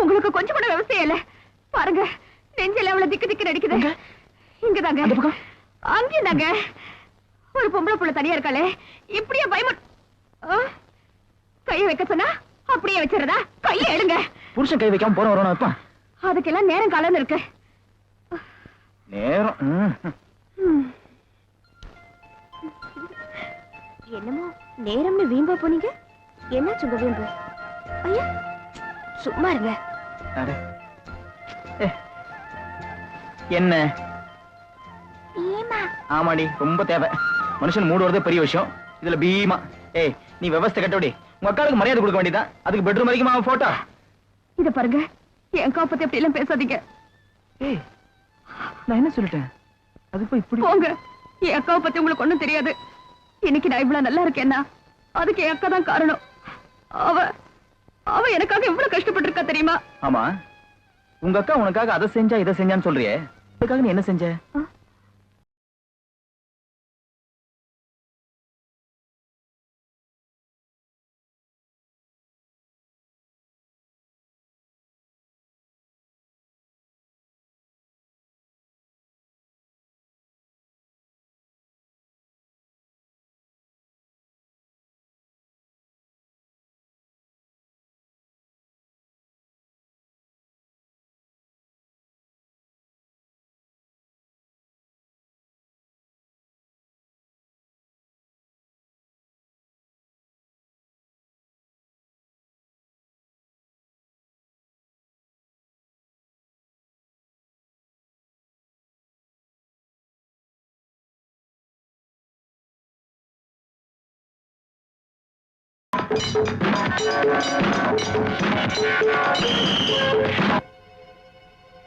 S5: உங்களுக்கு கொஞ்சம் கூட விவசாயம் இல்ல. பாருங்க, நெஞ்சல அவ்வளவு திக்கு திக்கு நடிக்குது. இங்கதாங்க, அங்கேயும் தாங்க. ஒரு பொம்பளை புள்ள தனியா இருக்காளே, இப்படியே பயம கையை வைக்க சொன்னா அப்படியே வச்சிருதா? கையை எடுங்க.
S8: புருஷன் கை வைக்காம போற வரணும் இப்ப.
S5: அதுக்கெல்லாம் நேரம் காலம்னு இருக்கு.
S8: நேரம்
S5: என்னமோ நேரம்னு வீம்பா போனீங்க. என்னாச்சுங்க வீம்பு? ஐயா சும்மா இருங்க.
S8: என்ன?
S5: ஏமா?
S8: ஆமாடி, ரொம்ப தேவை. மனுஷன் மூடு வரதே பெரிய விஷயம், இதுல பீமா. ஏய், நீ விவஸ்தை கட்டோடி. உங்க அக்காளுக்கு மரியாதை கொடுக்க வேண்டியதான். அதுக்கு பெட்ரூம் வரைக்கும் அவன் போட்டோ.
S5: இத பாருங்க, என் அக்கா பத்தி அப்படி எல்லாம் பேசாதீங்க.
S8: ஏய், நான் என்ன சொல்லிட்டேன்? அது போய் இப்படி
S5: போங்க. என் அக்காவை பத்தி உங்களுக்கு ஒண்ணும் தெரியாது. இன்னைக்கு நான் இவ்வளவு நல்லா இருக்கேன்னா அதுக்கு என் அக்கா தான் காரணம். அவ எனக்காக எவ்வளவு கஷ்டப்பட்டு இருக்கா தெரியுமா?
S8: ஆமா, உங்க அக்கா உனக்காக அதை செஞ்சா இதை செஞ்சான்னு சொல்றியே, அதுக்காக நீ என்ன செஞ்ச?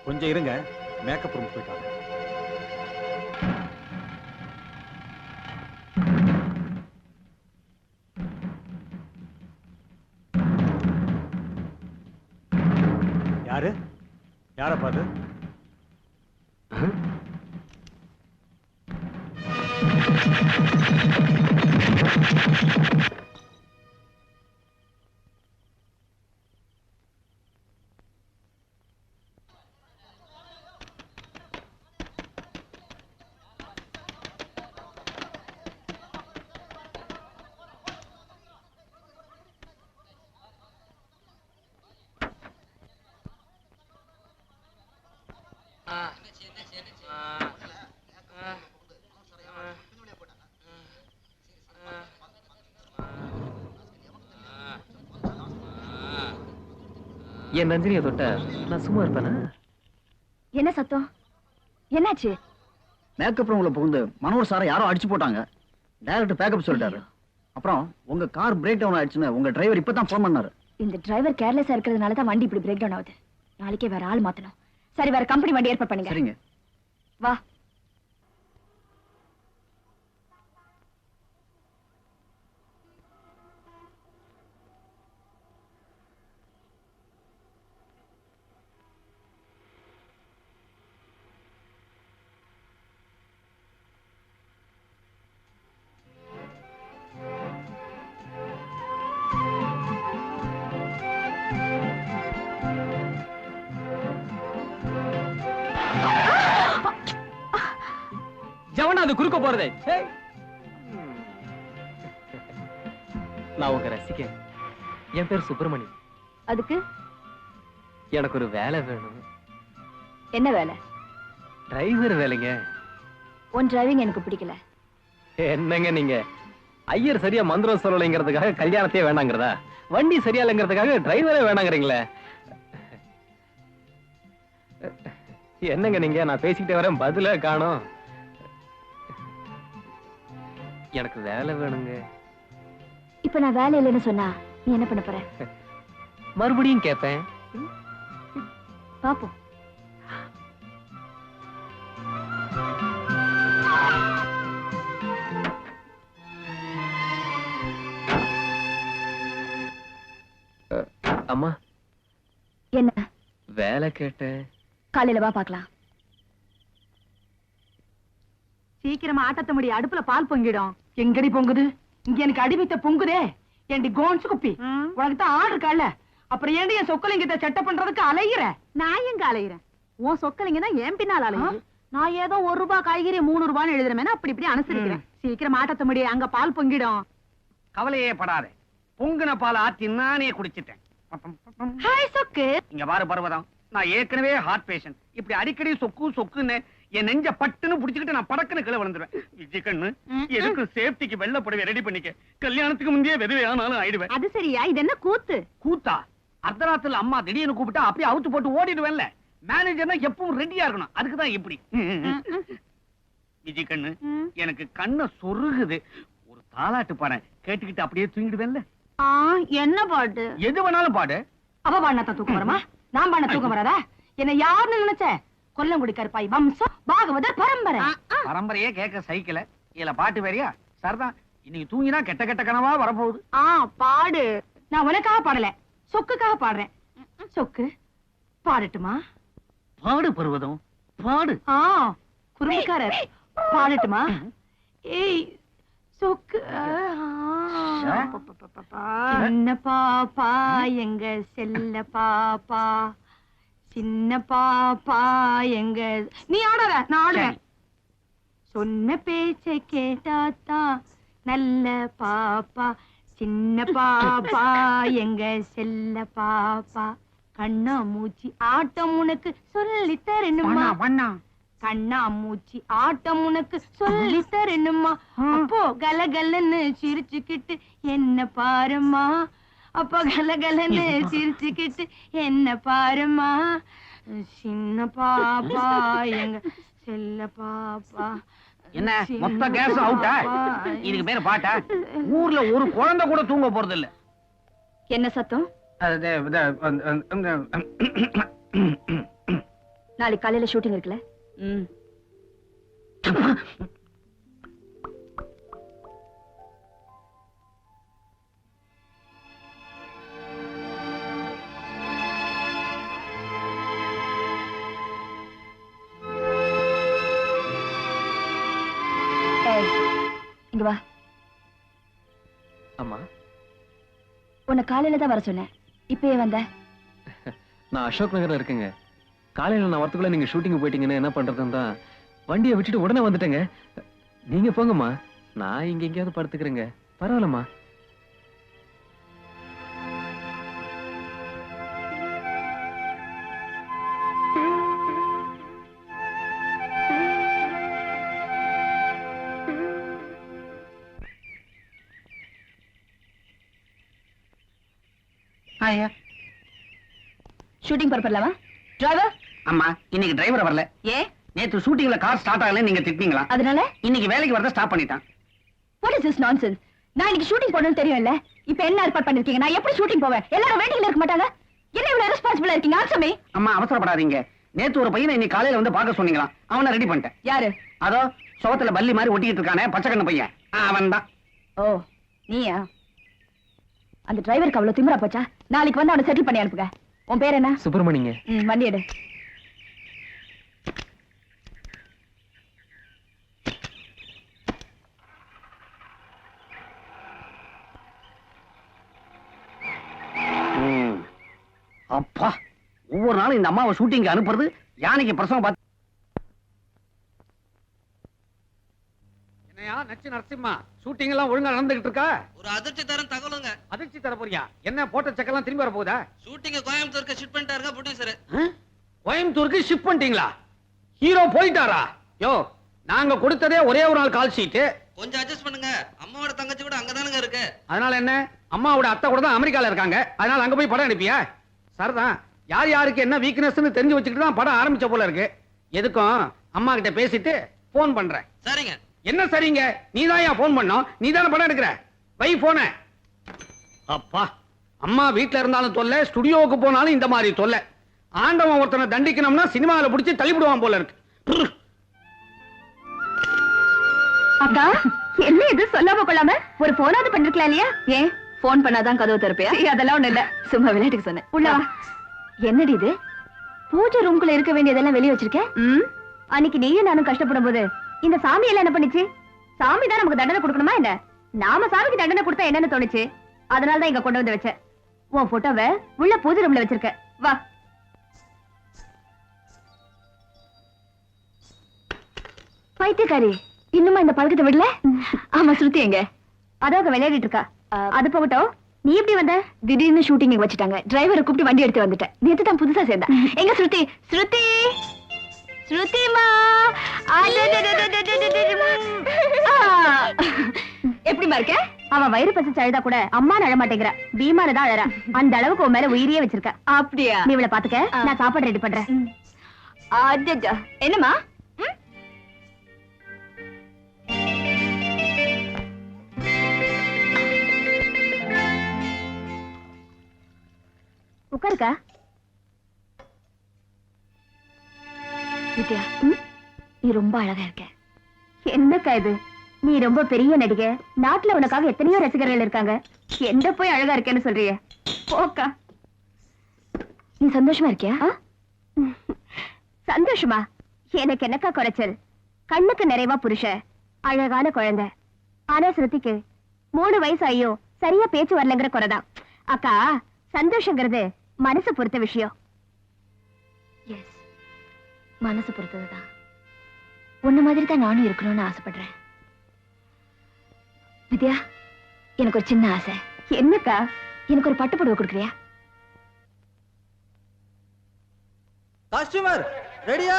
S7: கொஞ்சம் இருங்க, மேக்கப் ரூம் போயிட்டாங்க. யாரு? யார பாது?
S6: என் ரஞ்சினியை தொட்ட நான் சும்மா இருப்பேனா?
S5: என்ன சத்தம்? என்னாச்சு?
S8: மேக்கப் ரூம்ல புகுந்து மனோர் சாரை யாரோ அடிச்சு போட்டாங்க. டைரக்டர் பேக்கப் சொல்லிட்டாரு. அப்புறம் உங்க கார் பிரேக் டவுன் ஆயிடுச்சுன்னு உங்க டிரைவர் இப்பதான் போன் பண்ணாரு.
S5: இந்த டிரைவர் கேர்லெஸ்ஸா இருக்கிறதுனால தான் வண்டி இப்படி பிரேக் டவுன் ஆகுது. நாளைக்கே வேற ஆள் மாத்தணும். சரி, வேற கம்பெனி வண்டி ஏற்பாடு பண்ணுங்க.
S8: சரிங்க.
S5: வா.
S6: ஜவனா அது குறுக்க போறதே. நான் உங்க ரசிகன். என் பேர் சுப்பிரமணி.
S5: அதுக்கு
S6: எனக்கு ஒரு வேலை வேணும்.
S5: என்ன வேலை?
S6: டிரைவர் வேலைங்க.
S5: உன் டிரைவிங் எனக்கு பிடிக்கல.
S6: என்னங்க நீங்க? ஐயர் சரியா மந்திரம் சொல்லலைங்கிறதுக்காக கல்யாணத்தையே வேணாங்கிறதா? வண்டி சரியா இல்லைங்கிறதுக்காக டிரைவரே வேணாங்கிறீங்களே? என்னங்க நீங்க? நான் பேசிக்கிட்டே வரேன், பதிலே காணோம். எனக்கு வேலை வேணுங்க.
S5: இப்ப நான் வேலை இல்லைன்னு சொன்னா நீ என்ன பண்ண போற?
S6: மறுபடியும் கேட்பேன்.
S5: பாப்போம்.
S6: அம்மா,
S5: என்ன
S6: வேலை கேட்டேன்.
S5: காலையில வா பாக்கலாம்.
S4: சீக்கிரமா ஆட்டத்த முடி, அடுப்புல பால் பொங்கிடும். எங்கடி பொங்குது? இங்க எனக்கு அடிமைத்த பொங்குதே. ஏண்டி கோன்ஸ் குப்பி, உனக்கு தான் ஆர்டர் கால. அப்புறம் ஏண்டி என் சொக்கலிங்கத்தை செட்டப் பண்றதுக்கு அலையிற? நான் எங்க அலையிறேன்? உன் சொக்கலிங்க தான் என் பின்னால் அலையுது. நான் ஏதோ 1 ரூபாய் காய்கறி 3 ரூபான்னு எழுதுறேன், அப்படி இப்படி அனுசரிக்கிறேன். சீக்கிரம் ஆட்டத்த முடி, அங்க பால் பொங்கிடும்.
S2: கவலையே படாதே, பொங்குன பால் ஆத்தி நானே குடிச்சிட்டேன்.
S4: ஹாய் சொக்கு.
S2: இங்க பாரு பர்வதம், நான் ஏற்கனவே ஹார்ட் பேஷண்ட். இப்படி அடிக்கடி சொக்கு சொக்குன்னு என் நெஞ்ச பட்டுன்னு புடிச்சுக்கிட்டு நான் படக்குன்னு கீழே விழுந்துருவேன். விஜய் கண்ணு, எதுக்கு சேஃப்டிக்கு வெள்ள புடவை ரெடி பண்ணிக்க. கல்யாணத்துக்கு முந்தைய விதவை ஆனாலும் ஆயிடுவேன்.
S4: அது சரியா? இது என்ன கூத்து?
S2: கூத்தா? அர்த்தராத்துல அம்மா திடீர்னு கூப்பிட்டா அப்படியே அவுத்து போட்டு ஓடிடுவேன்ல. மேனேஜர்னா எப்பவும் ரெடியா இருக்கணும். அதுக்குதான் இப்படி. விஜய் கண்ணு, எனக்கு கண்ணை சொருகுது. ஒரு தாலாட்டு பாரு, கேட்டுக்கிட்டு அப்படியே தூங்கிடுவேன்ல.
S4: என்ன பாட்டு?
S2: எது வேணாலும் பாடு.
S4: அவ பாடினா தூக்கம் வரமா? நான் பாடின தூக்கம் வராதா? என்ன யாருன்னு நினைச்ச? கொல்லங்குடி கருப்பாய் வம்சம், பாகவதர் பரம்பரை.
S2: பரம்பரையே கேட்க சைக்கிள, இதுல பாட்டு வேறியா? சரிதான், இன்னைக்கு தூங்கினா கெட்ட கெட்ட கனவா வரப்போகுது.
S4: பாடு. நான் உனக்காக பாடல, சொக்குக்காக பாடுறேன். சொக்கு பாடட்டுமா?
S2: பாடு பருவதம், பாடு.
S4: குறும்புக்காரர், பாடட்டுமா? ஏய் சொக்கு. சின்ன பாப்பா எங்க செல்ல பாப்பா, சின்ன பாப்பா எங்க. நீ ஆடாத, நான் ஆடுவேன். சொன்ன பேச்சை கேட்டாத்தா நல்ல பாப்பா, சின்ன பாப்பா எங்க செல்ல பாப்பா. கண்ணா மூச்சி ஆட்டம் உனக்கு சொல்லி தரணுமா? கண்ணா மூச்சி ஆட்டம் உனக்கு சொல்லி தரணுமா? அப்போ கலகலன்னு சிரிச்சுக்கிட்டு என்ன பாருமா, அப்போ கலகலன்னு சிரிச்சுக்கிட்டு என்ன பாருமா. சின்ன பாப்பா எங்க செல்ல பாப்பா.
S2: என்ன மொத்த கேஸ் அவுட்டா? இதுக்கு பேரு பாட்டா? ஊர்ல ஒரு குழந்தை கூட தூங்க போறது இல்ல.
S5: என்ன சத்தம்? நாளைக்கு காலையில ஷூட்டிங் இருக்குல்ல? இங்க வா.
S6: அம்மா,
S5: உன்னை காலையில தான் வர சொன்னேன், இப்பயே வந்த?
S6: நான் அசோக் நகர்ல இருக்கேங்க. காலையில நான் வரத்துக்குள்ள நீங்க ஷூட்டிங் போயிட்டீங்கன்னு என்ன பண்றதுன்னு தான் வண்டியை விட்டுட்டு உடனே வந்துட்டேங்க. நீங்க போங்கம்மா, நான் இங்க எங்கேயாவது படுத்துக்கிறேங்க. பரவாயில்லம்மா.
S5: ஷூட்டிங் பரப்பலாமா? டிரைவர்
S2: அம்மா இன்னைக்கு டிரைவர் வரல.
S5: ஏ
S2: நேத்து ஷூட்டிங்ல கார் ஸ்டார்ட் ஆகல நீங்க திட்டிங்களா?
S5: அதனால
S2: இன்னைக்கு வேலைக்கு வரத ஸ்டாப் பண்ணிட்டான்.
S5: What is this nonsense? நான் இன்னைக்கு ஷூட்டிங் போறேன்னு தெரியும்ல. இப்போ என்ன ஏற்பாடு பண்ணிருக்கீங்க? நான் எப்படி ஷூட்டிங் போவேன்? எல்லாரும் வெயிட்டிங்ல இருக்க மாட்டாங்க. என்ன இவ்வளவு ரெஸ்பான்சிபிளா இருக்கீங்க? Answer me.
S2: அம்மா அவசரப்படாதீங்க. நேத்து ஒரு பையனை இன்னைக்கு காலையில வந்து பார்க்க சொன்னீங்களா? அவனை ரெடி பண்ணிட்டேன்.
S5: யாரு?
S2: அதோ சுவத்துல பல்லி மாதிரி ஒட்டிக்கிட்டு இருக்கானே பச்சை கண்ணு பையன், அவன் தான்.
S5: ஓ நீயா? அந்த டிரைவருக்கு அவ்வளவு திமிரா போச்சா? நாளைக்கு வந்து அவனை செட்டில் பண்ணி அனுப்புங்க. உன் பேர் என்ன?
S6: சுப்பிரமணிங்க.
S5: வண்டி எடு.
S2: அப்பா ஒவ்வொரு நாளும் இந்த அம்மாவை ஷூட்டிங் அனுப்புறது யானைக்கு பிரசவம் பார்த்து. என்னையா நச்சு நரசிம்மா, ஷூட்டிங் எல்லாம் ஒழுங்கா நடந்துகிட்டு இருக்கா?
S9: ஒரு அதிர்ச்சி தரம் தகவலுங்க.
S2: அதிர்ச்சி தர போறியா? என்ன போட்ட செக்கெல்லாம் திரும்பி வர போகுதா?
S9: ஷூட்டிங்க கோயம்புத்தூருக்கு ஷிஃப்ட் பண்ணிட்டாருங்க ப்ரொடியூசர்.
S2: கோயம்புத்தூருக்கு ஷிஃப்ட் பண்ணிட்டீங்களா? ஹீரோ போயிட்டாரா? யோ நாங்க கொடுத்ததே ஒரே ஒரு நாள் கால் ஷீட்.
S9: கொஞ்சம் அட்ஜஸ்ட் பண்ணுங்க. அம்மாவோட தங்கச்சி கூட அங்கதானுங்க இருக்கு.
S2: அதனால என்ன? அம்மாவோட அத்தை கூட தான் அமெரிக்கால இருக்காங்க. அதனால அங்க போய் படம் எடுப்பியா? சரிதான். யார் யாருக்கு என்ன வீக்னஸ்னு தெரிஞ்சு வச்சுக்கிட்டு தான் படம் ஆரம்பிச்ச போல இருக்கு. எதுக்கும் அம்மா கிட்ட பேசிட்டு போன் பண்றேன்.
S9: சரிங்க.
S2: என்ன சரிங்க? நீதான் ஏன் போன் பண்ணோம்? நீ தானே படம் எடுக்கிற. வை போன. அப்பா அம்மா வீட்டுல இருந்தாலும் தொல்லை, ஸ்டுடியோவுக்கு போனாலும் இந்த மாதிரி தொல்லை. ஆண்டவன் ஒருத்தனை தண்டிக்கணும்னா சினிமாவில பிடிச்சி தள்ளிவிடுவான் போல இருக்கு.
S5: அக்கா என்ன இது சொல்லாம கொள்ளாம ஒரு போனாவது பண்ணிருக்கலாம் இல்லையா? ஏன் போன் பண்ணாதான் கதவு திறப்பியா? அதெல்லாம் ஒண்ணு இல்ல, சும்மா விளையாட்டுக்கு சொன்னேன். உள்ள வா. என்னடி இது? பூஜை ரூம்குள்ள இருக்க வேண்டியதெல்லாம் வெளியே வச்சிருக்கேன். அன்னைக்கு நீயும் நானும் கஷ்டப்படும் போது இந்த சாமி எல்லாம் என்ன பண்ணுச்சு? சாமி தான் நமக்கு தண்டனை கொடுக்கணுமா என்ன? நாம சாமிக்கு தண்டனை கொடுத்தா என்னன்னு தோணுச்சு. அதனாலதான் இங்க கொண்டு வந்து வச்சேன். உன் போட்டோவை உள்ள பூஜை ரூம்ல வச்சிருக்க. வா. பைத்தியக்காரி, இன்னுமா இந்த பழக்கத்தை விடல? ஆமா ஸ்ருதி எங்க? அதாக விளையாடிட்டு இருக்கா. அது போகட்டும், நீ எப்படி வந்த? திடீர்னு ஷூட்டிங் வச்சுட்டாங்க. டிரைவரை கூப்பிட்டு வண்டி எடுத்து வந்துட்டேன். நேத்து தான் புதுசா சேர்ந்தா. எங்க ஸ்ருதி? ஸ்ருதி ஸ்ருதிமா, எப்படிமா இருக்க? அவன் வயிறு பசிச்சு அழுதா கூட அம்மா அழ மாட்டேங்கிற. பீமான தான் அழறா. அந்த அளவுக்கு உன் மேல உயிரியே வச்சிருக்க. அப்படியா? நீ இவளை பாத்துக்க, நான் சாப்பாடு ரெடி பண்றேன். என்னமா? உட்காருக்கா. வித்யா, நீ ரொம்ப அழகா இருக்க. என்னக்கா இது? நீ ரொம்ப பெரிய நடிகை. நாட்டுல உனக்காக எத்தனையோ ரசிகர்கள் இருக்காங்க. எந்த போய் அழகா இருக்கேன்னு சொல்றிய? போக்கா. நீ சந்தோஷமா இருக்கியா? சந்தோஷமா? எனக்கு என்னக்கா குறைச்சல்? கண்ணுக்கு நிறைவா புருஷன், அழகான குழந்தை. ஆனா ஸ்ருதிக்கு 3 வயசு ஐயோ சரியா பேச்சு வரலங்கிற குறைதான். அக்கா, சந்தோஷங்கிறது மனசு பொறுத்த விஷயம். எஸ், மனசு பொறுத்ததுதான். உன்ன மாதிரி தான் நானும் இருக்கணும்னு ஆசைப்படுறேன். வித்யா, எனக்கு ஒரு சின்ன ஆசை. என்னக்கா? எனக்கு ஒரு பட்டு புடவை கொடுக்குறியா?
S9: காஸ்டியூமர் ரெடியா?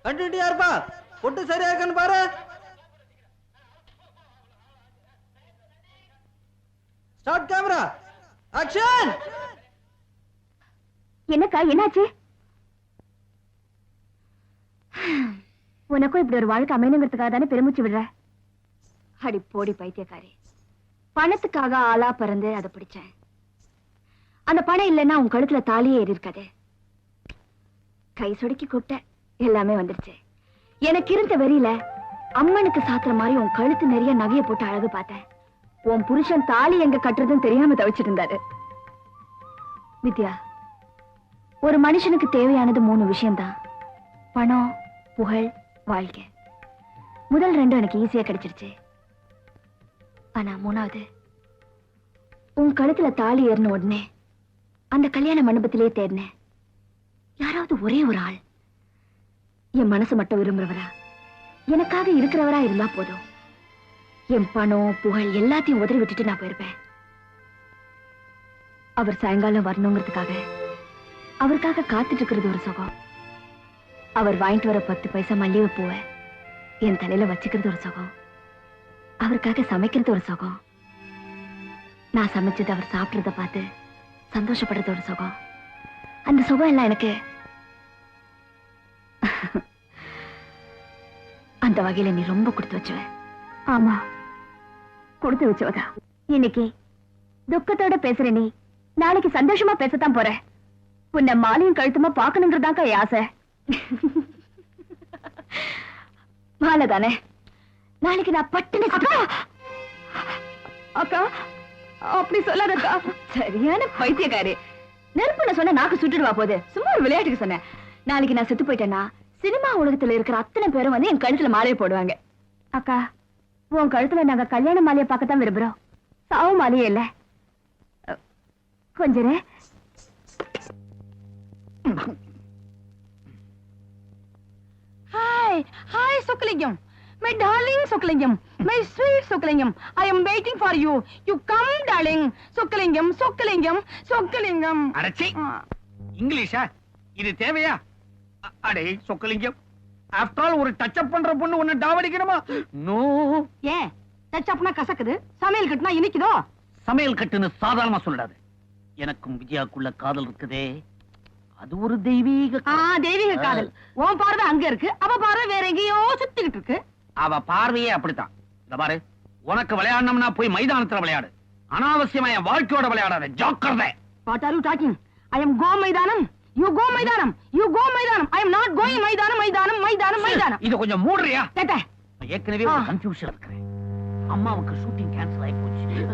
S9: கண்டினியூ இருப்பா. பொட்டு சரியா இருக்கான்னு பாரு. Start camera action.
S5: என்னக்கா, என்னாச்சு? உனக்கும் இப்படி ஒரு வாழ்க்கை அமையணுங்கிறதுக்காக தானே பெருமூச்சு விடுற? அடி போடி பைத்தியக்காரி. பணத்துக்காக ஆளா பறந்து அதை பிடிச்சேன். அந்த பணம் இல்லைன்னா உன் கழுத்துல தாலியே ஏறி இருக்காது. கை சொடுக்கி கூப்பிட்ட, எல்லாமே வந்துருச்சு. எனக்கு இருந்த வெறியில அம்மனுக்கு சாத்துற மாதிரி உன் கழுத்து நிறைய நகைய போட்டு அழகு பார்த்தேன். உன் புருஷன் தாலி எங்க கட்டுறதுன்னு தெரியாம தவிச்சிட்டு இருந்தாரு. வித்யா, ஒரு மனுஷனுக்கு தேவையானது 3 விஷயம்தான். பணம், புகழ், வாழ்க்கை. முதல் 2 எனக்கு ஈஸியா கிடைச்சிருச்சு. ஆனா 3வது, உன் கழுத்துல தாலி ஏறின உடனே அந்த கல்யாண மண்டபத்திலேயே தேடினேன். யாராவது ஒரே ஒரு ஆள் என் மனசு மட்டும் விரும்புறவரா, எனக்காக இருக்கிறவரா இருந்தா போதும். என் பணம், புகழ் எல்லாத்தையும் உதறி விட்டுட்டு நான் போயிருப்பேன். அவர் சாயங்காலம் வரணுங்கிறதுக்காக அவருக்காக காத்துட்டு இருக்கிறது ஒரு சுகம். அவர் வாங்கிட்டு வர 10 பைசா மல்லிகை பூவை என் தலையில வச்சுக்கிறது ஒரு சுகம். அவருக்காக சமைக்கிறது ஒரு சுகம், நான் சமைச்சது அவர் சாப்பிடுறத பார்த்து சந்தோஷப்படுறது ஒரு சுகம். அந்த சுகம் எல்லாம் எனக்கு அந்த வகையில நீ ரொம்ப கொடுத்து வச்சுவ. ஆமா, கொடுத்து வச்சவதா. இன்னைக்கு துக்கத்தோட பேசுற நீ நாளைக்கு சந்தோஷமா பேசத்தான் போற. உன்னை மாலையும் கழுத்துமா பாக்கணுங்கிறதாக்கா ஆசை. மாலை தானே, நாளைக்கு நான் பட்டுன்னு அக்கா அப்படி சொல்லாதக்கா. சரியான பைத்தியக்காரி. நெருப்புன்னு சொன்ன நாக்கு சுட்டுடுவா போது. சும்மா ஒரு விளையாட்டுக்கு சொன்னேன். நாளைக்கு நான் செத்து போயிட்டேன்னா சினிமா உலகத்துல இருக்கிற அத்தனை பேரும் வந்து என் கழுத்துல மாலையை போடுவாங்க. அக்கா, உன் கழுத்துல நாங்க கல்யாண மாலையை பார்க்கத்தான் விரும்புறோம், சாவு மாலையே இல்ல. கொஞ்சம்
S4: hi hi Chockalingam, my darling Chockalingam, my sweet Chockalingam, I am waiting for you. You come darling. Chockalingam Chockalingam Chockalingam.
S2: அடச்சி, இங்கிலீஷா இது தேவையா? அடே சொக்கலிங்கம், ஆஃப்டர் ஆல் ஒரு டச் அப் பண்ற பொண்ணு உன்னை டாவடிக்கணுமா? நோ.
S4: ஏன் டச் அப்னா கசக்குது, சமையல் கட்டுனா இனிக்குதோ?
S3: சமையல் கட்டுன்னு சாதாரணமா சொல்லாது. எனக்கும் விஜயாக்குள்ள காதல் இருக்குதே, அது ஒரு தெய்வீக
S4: தெய்வீக காதல். உன் பார்வை அங்க இருக்கு, அவ பார்வை வேற எங்கேயோ சுத்திக்கிட்டு இருக்கு.
S3: அவ பார்வையே அப்படித்தான். இந்த பாரு, உனக்கு விளையாடணும்னா போய் மைதானத்துல விளையாடு, அனாவசியமா என் வாழ்க்கையோட விளையாடாத. ஜாக்கிரதை.
S4: What are you talking? I am go மைதானம், you go மைதானம், you go மைதானம். I am not going மைதானம் மைதானம் மைதானம் மைதானம்.
S3: இத கொஞ்சம் மூடுறியா?
S4: கேட்ட
S3: ஏற்கனவே ஒரு கன்ஃபியூஷன் இருக்கிறேன். அம்மாவுக்கு ஷூட்டிங் கேன்சல் ஆகி போச்சு.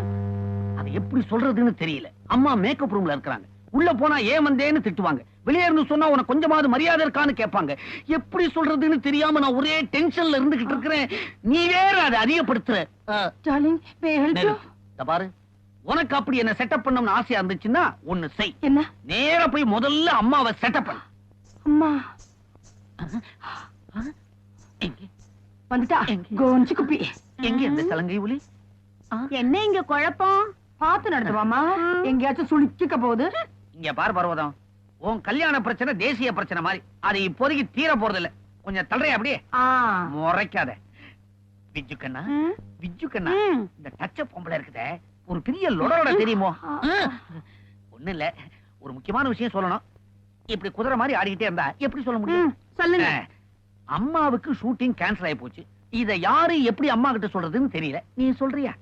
S3: அது எப்படி சொல்றதுன்னு தெரியல. அம்மா மேக்கப் ரூம்ல இருக்காங்க. உள்ள போனா ஏன் வந்தேன்னு திட்டுவாங்க. வெளியே இருந்து சொன்னா உனக்கு கொஞ்சமாவது மரியாதை இருக்கான்னு கேட்பாங்க. எப்படி சொல்றதுன்னு தெரியாம நான் ஒரே டென்ஷன்ல இருந்துகிட்டு இருக்கிறேன். நீ வேற அதை அதிகப்படுத்துற.
S4: Darling, may I help you?
S3: இந்த பாரு, உனக்கு அப்படி என்ன செட்டப் பண்ணணும்னு ஆசையா இருந்துச்சுன்னா ஒண்ணு செய்.
S4: என்ன?
S3: நேரா போய் முதல்ல அம்மாவை செட்டப் பண்ணு.
S4: அம்மா வந்துட்டா. கோஞ்சி குப்பி.
S3: எங்க இந்த சலங்கை ஒலி?
S4: என்ன இங்க குழப்பம்? பார்த்து நடத்துவாமா, எங்கேயாச்சும் சுளிக்க போகுது.
S3: இங்க பாரு பர்வதம், உன் கல்யாண பிரச்சனை தேசிய பிரச்சனை மாதிரி. அது இப்போதைக்கு தீர போறது இல்ல. கொஞ்சம் தள்ளுறியா அப்படியே? முறைக்காத. விஜு கண்ணா, விஜு கண்ணா, இந்த டச்ச பொம்பளை இருக்குதே, ஒரு பெரிய லொடலோட தெரியுமோ? ஒண்ணு இல்ல, ஒரு முக்கியமான விஷயம் சொல்லணும். இப்படி குதிரை மாதிரி ஆடிக்கிட்டே இருந்தா எப்படி சொல்ல முடியும்?
S4: சொல்லுங்க.
S3: அம்மாவுக்கு ஷூட்டிங் கேன்சல் ஆகி போச்சு. இத யாரு எப்படி அம்மா கிட்ட சொல்றதுன்னு தெரியல. நீ சொல்றியா?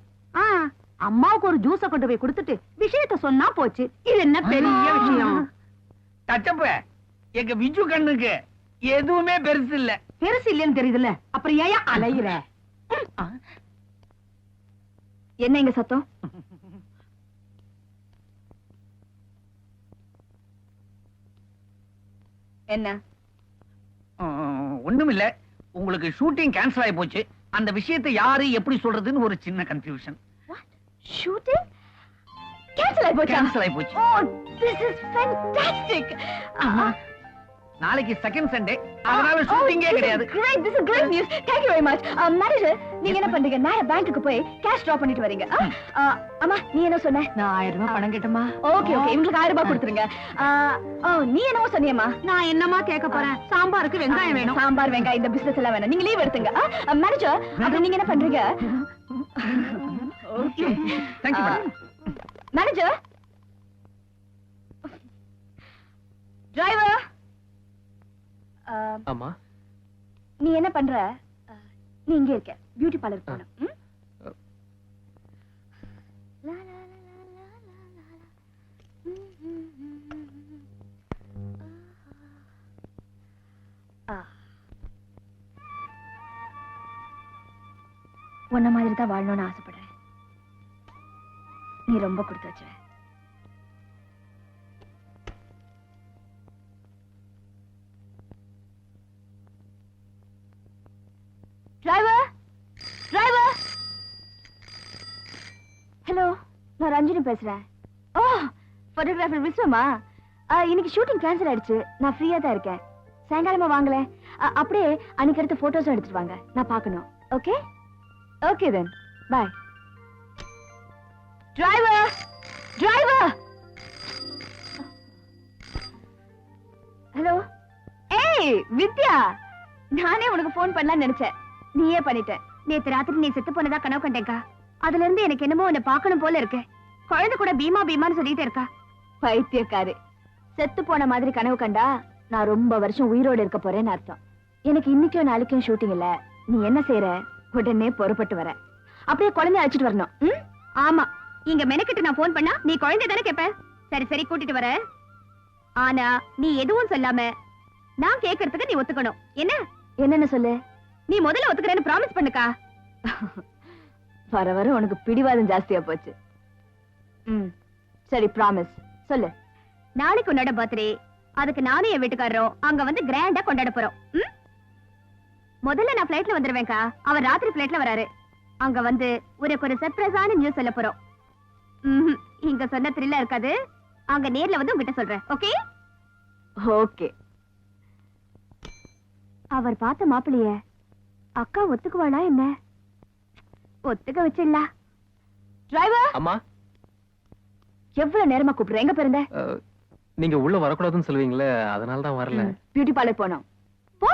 S4: அம்மாவுக்கு ஒரு ஜூஸ கொண்டு போய் கொடுத்துட்டு விஷயத்த சொன்னா போச்சு. இது என்ன பெரிய விஷயம்?
S3: டச்சப்ப, எங்க விஜு கண்ணுக்கு எதுவுமே பெருசு இல்ல.
S4: பெருசு இல்லன்னு தெரியுதுல்ல, அப்புறம் ஏன் அலையிற?
S5: என்ன இங்க சத்தம்? என்ன?
S3: ஒண்ணும் இல்ல, உங்களுக்கு ஷூட்டிங் கேன்சல் ஆகி போச்சு. அந்த விஷயத்தை யாரு எப்படி சொல்றதுன்னு ஒரு சின்ன கன்ஃபியூஷன்.
S5: ஷூட்டிங் கேன்சல் ஆயி போச்சா?
S3: கேன்சல் ஆகி போச்சு.
S5: Oh, this is fantastic.
S3: நாளைக்கு செகண்ட் சண்டே, அதனால ஷூட்டிங்கே கிடையாது.
S5: Great, this is great news. Thank you very much. Manager, நீங்க என்ன பண்றீங்க? நான் பேங்க்குக்கு போய் கேஷ் டிரா பண்ணிட்டு வரீங்க. அம்மா, நீ என்ன சொன்ன?
S4: நான் 1000 ரூபாய் பணம் கேட்டமா?
S5: ஓகே ஓகே, உங்களுக்கு 1000 ரூபாய் கொடுத்துருங்க. நீ என்னவோ சொன்னியம்மா?
S4: நான் என்னமா கேட்க போறேன்? சாம்பாருக்கு வெங்காயம் வேணும்.
S5: சாம்பார் வெங்காயம் இந்த பிசினஸ் எல்லாம் வேணும். நீங்க லீவ் எடுத்துங்க. மேனேஜர், அப்ப நீங்க என்ன பண்றீங்க?
S3: Okay, thank you madam.
S5: Manager, driver,
S6: ஆமா,
S5: நீ என்ன பண்ற? நீ இங்க இருக்க, பியூட்டி பார்லர் போணும். உன்ன மாதிரி தான் வாழணும்னு ஆசைப்படுறேன். நீ ரொம்ப கொடுத்து வச்ச. Driver, driver. ஹலோ, நான் ரஞ்சினி பேசுறேன். ஓ, போட்டோகிராஃபர் விஸ்வமா? இன்னைக்கு ஷூட்டிங் கேன்சல் ஆயிடுச்சு. நான் ஃப்ரீயா தான் இருக்கேன். சாயங்காலமா வாங்கல. அப்படியே அன்னைக்கு எடுத்த போட்டோஸும் எடுத்துட்டு வாங்க, நான் பார்க்கணும். Okay okay then bye. Driver, driver. Hello. ஏய் வித்யா, நானே உனக்கு போன் பண்ணலாம்னு நினைச்சேன், நீயே பண்ணிட்ட. நேத்து ராத்திரி நீ செத்து போனதா கனவு கண்டேக்கா. அதுல இருந்து எனக்கு என்னமோ உன்னை பார்க்கணும் போல இருக்கு. குழந்தை கூட பீமா பீமான்னு சொல்லிட்டு இருக்கா. பைத்தியக்காரு, செத்து போன மாதிரி கனவு கண்டா நான் ரொம்ப வருஷம் உயிரோடு இருக்க போறேன்னு அர்த்தம். எனக்கு இன்னைக்கும் நாளைக்கும் ஷூட்டிங் இல்ல. நீ என்ன செய்யற, உடனே புறப்பட்டு வர. அப்படியே குழந்தைய அழைச்சிட்டு வரணும். ஆமா, இங்க மெனக்கிட்டு நான் போன் பண்ணா நீ குழந்தை தானே கேப்ப. சரி சரி, கூட்டிட்டு வர. ஆனா நீ எதுவும் சொல்லாம நான் கேக்குறதுக்கு நீ ஒத்துக்கணும். என்ன என்னன்னு சொல்லு. நீ முதல்ல ஒத்துக்கிறேன்னு ப்ராமிஸ் பண்ணுக்கா. வர வர உனக்கு பிடிவாதம் ஜாஸ்தியா போச்சு. சரி, ப்ராமிஸ் சொல்லு. நாளைக்கு உன்னோட பர்த்டே. அதுக்கு நானும் என் வீட்டுக்காரரும் அங்க வந்து கிராண்டா கொண்டாட போறோம். முதல்ல நான் பிளைட்ல வந்துருவேன்க்கா. அவர் ராத்திரி பிளைட்ல வராரு. அங்க வந்து உனக்கு ஒரு சர்ப்ரைஸான நியூஸ் சொல்ல போறோம். இங்க சொன்ன த்ரில்லா இருக்காது. அங்க நேர்ல வந்து உங்ககிட்ட சொல்றேன். Okay okay. அவர் பார்த்த மாப்பிளைய அக்கா ஒத்துக்குவாளா என்ன? ஒத்துக்க வச்சிடலாம். டிரைவர்
S6: அம்மா,
S5: எவ்வளவு நேரமா கூப்பிடுற? எங்க பிறந்த?
S6: நீங்க உள்ள வரக்கூடாதுன்னு சொல்லுவீங்களே, அதனால தான் வரல.
S5: பியூட்டி பார்லர் போனோம். போ.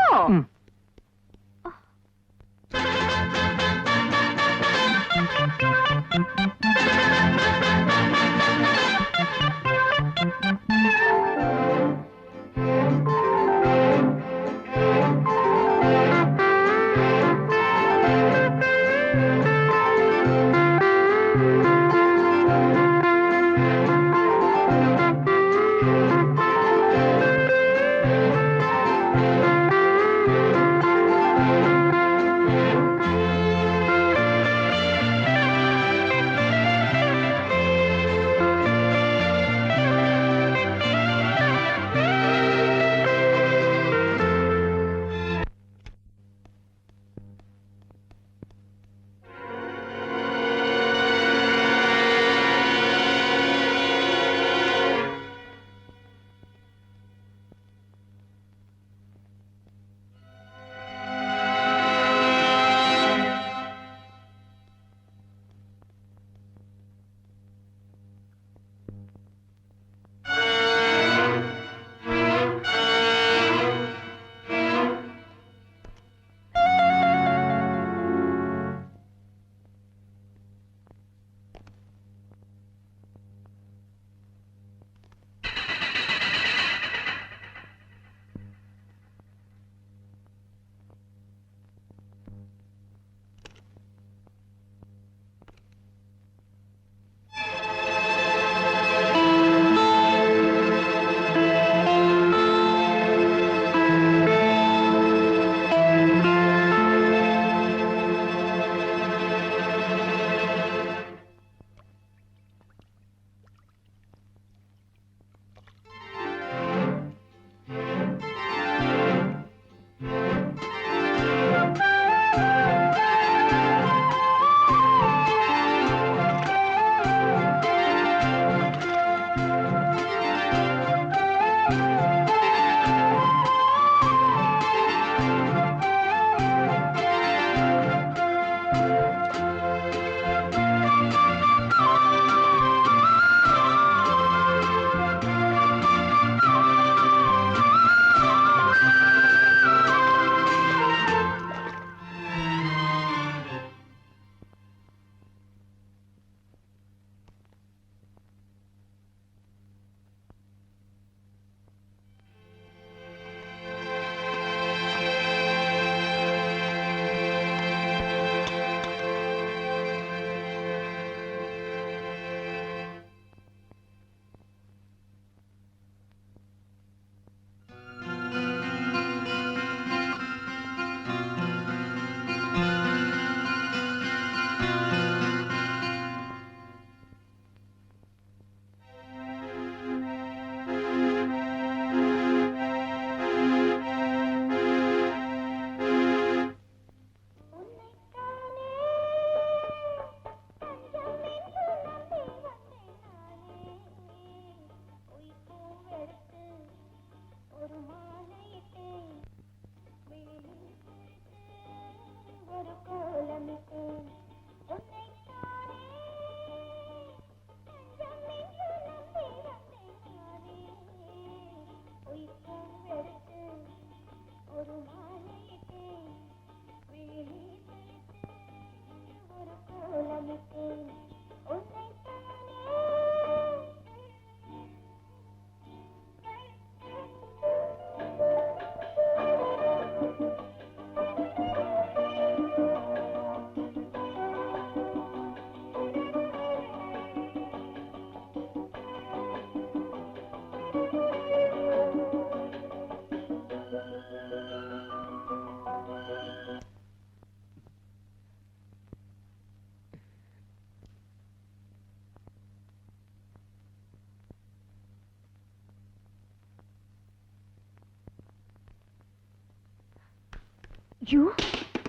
S5: யூ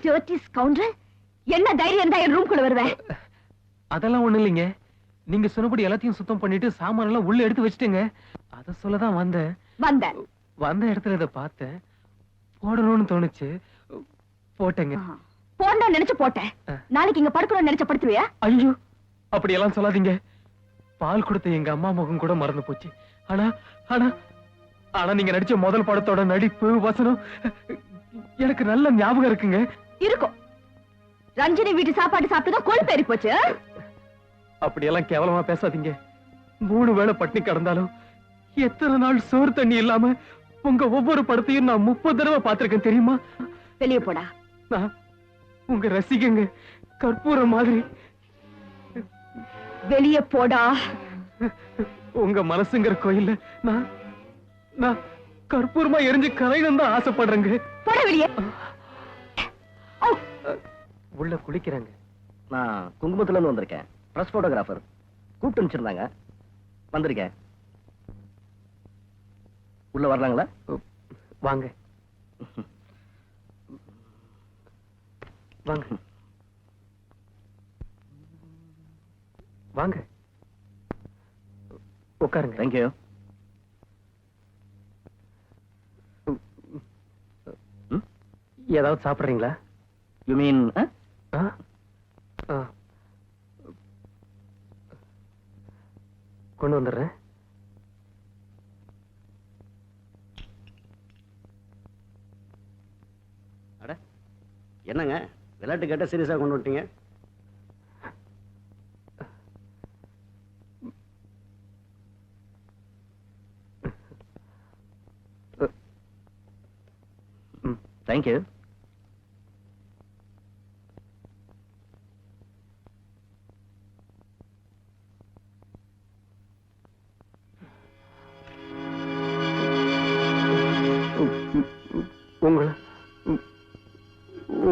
S5: dirty scoundrel, என்ன தைரியம் இருந்தா என் ரூம்குள்ள வருவேன்?
S6: அதெல்லாம் ஒண்ணு இல்லைங்க. நீங்க சொன்னபடி எல்லாத்தையும் சுத்தம் பண்ணிட்டு சாமான எல்லாம் உள்ள எடுத்து வச்சிட்டேங்க. அத சொல்லதான் வந்தேன். வந்த இடத்துல இத பார்த்தேன். போடணும்னு தோணுச்சு, போட்டேங்க.
S5: போடணும்னு நினைச்சு போட்டேன். நாளைக்கு இங்க படுக்கணும்னு நினைச்ச படுத்துவியா?
S6: ஐயோ, அப்படி எல்லாம் சொல்லாதீங்க. பால் கொடுத்த எங்க அம்மா முகம் கூட மறந்து போச்சு. ஆனா ஆனா ஆனா நீங்க நடிச்ச முதல் படத்தோட நடிப்பு, வசனம் எனக்கு நல்ல ஞாபகம் இருக்குங்க.
S5: இருக்கும். ரஞ்சினி வீட்டு சாப்பாடு சாப்பிட்டுதான் கொழுப்பு ஏறி போச்சு.
S6: அப்படியெல்லாம் கேவலமா பேசாதீங்க. 3 வேளை பட்டினி கிடந்தாலும் எத்தனை நாள் சோறு தண்ணி இல்லாம உங்க ஒவ்வொரு படத்தையும் நான் 30 தடவை பார்த்திருக்கேன் தெரியுமா?
S5: வெளியே போடா.
S6: நான் உங்க ரசிகங்க, கற்பூரம் மாதிரி.
S5: வெளியே போடா.
S6: உங்க மனசுங்கிற கோயில்ல நான் நான் கற்பூரமா எரிஞ்சு கரையணும் தான் ஆசைப்படுறேங்க.
S5: போட வெளியே.
S6: உள்ள குளிக்கிறாங்க.
S8: நான் குங்குமத்துல இருந்து வந்திருக்கேன். பிரஸ் போட்டோகிராஃபர் கூப்பிட்டு அனுப்பிச்சிருந்தாங்க, வந்திருக்கேன். உள்ள வர்றாங்களா?
S6: வாங்க வாங்க வாங்க, உட்காருங்க.
S8: தேங்க்யூ.
S6: ஏதாவது சாப்பிடுறீங்களா?
S8: யூ மீன்
S6: கொண்டு வந்துடுறேன்.
S8: அட என்னங்க விளையாட்டு கேட்ட சீரியஸா கொண்டு வந்துட்டீங்க? தேங்க்யூ.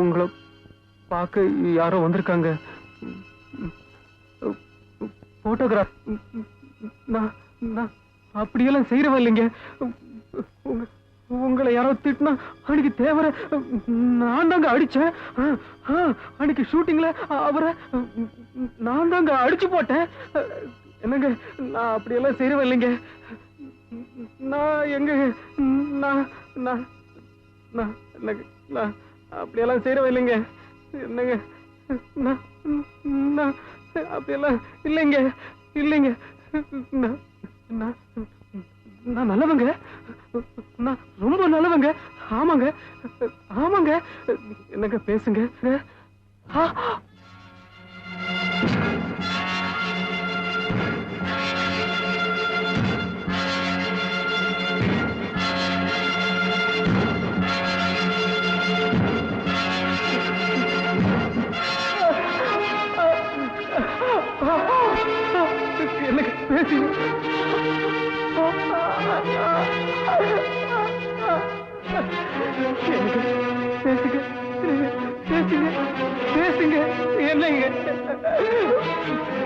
S6: உங்களை பார்க்க யாரோ வந்திருக்காங்க. போட்டோகிராஃப். நான் அப்படியெல்லாம் செய்யறவ இல்லைங்க. உங்களை யாரோ திட்டினா அன்னைக்கு தேவர நான் தாங்க அடிச்சேன். அன்னைக்கு ஷூட்டிங்ல அவரை நான் தாங்க அடிச்சு போட்டேன். என்னங்க, நான் அப்படியெல்லாம் செய்யறவ இல்லைங்க. நான் எங்க நான் நான் நான் என்னங்க, நான் அப்படியெல்லாம் செய்யறவ இல்லைங்க. என்னங்க, நான் நான் அப்படியெல்லாம் இல்லைங்க இல்லைங்க. நான் நான் நான் நல்லவங்க. நான் ரொம்ப நல்லவங்க. ஆமாங்க ஆமாங்க. என்னங்க பேசுங்க. என்னங்க பேசுங்க. பேசுங்க பேசுங்க பேசுங்க. என்னங்க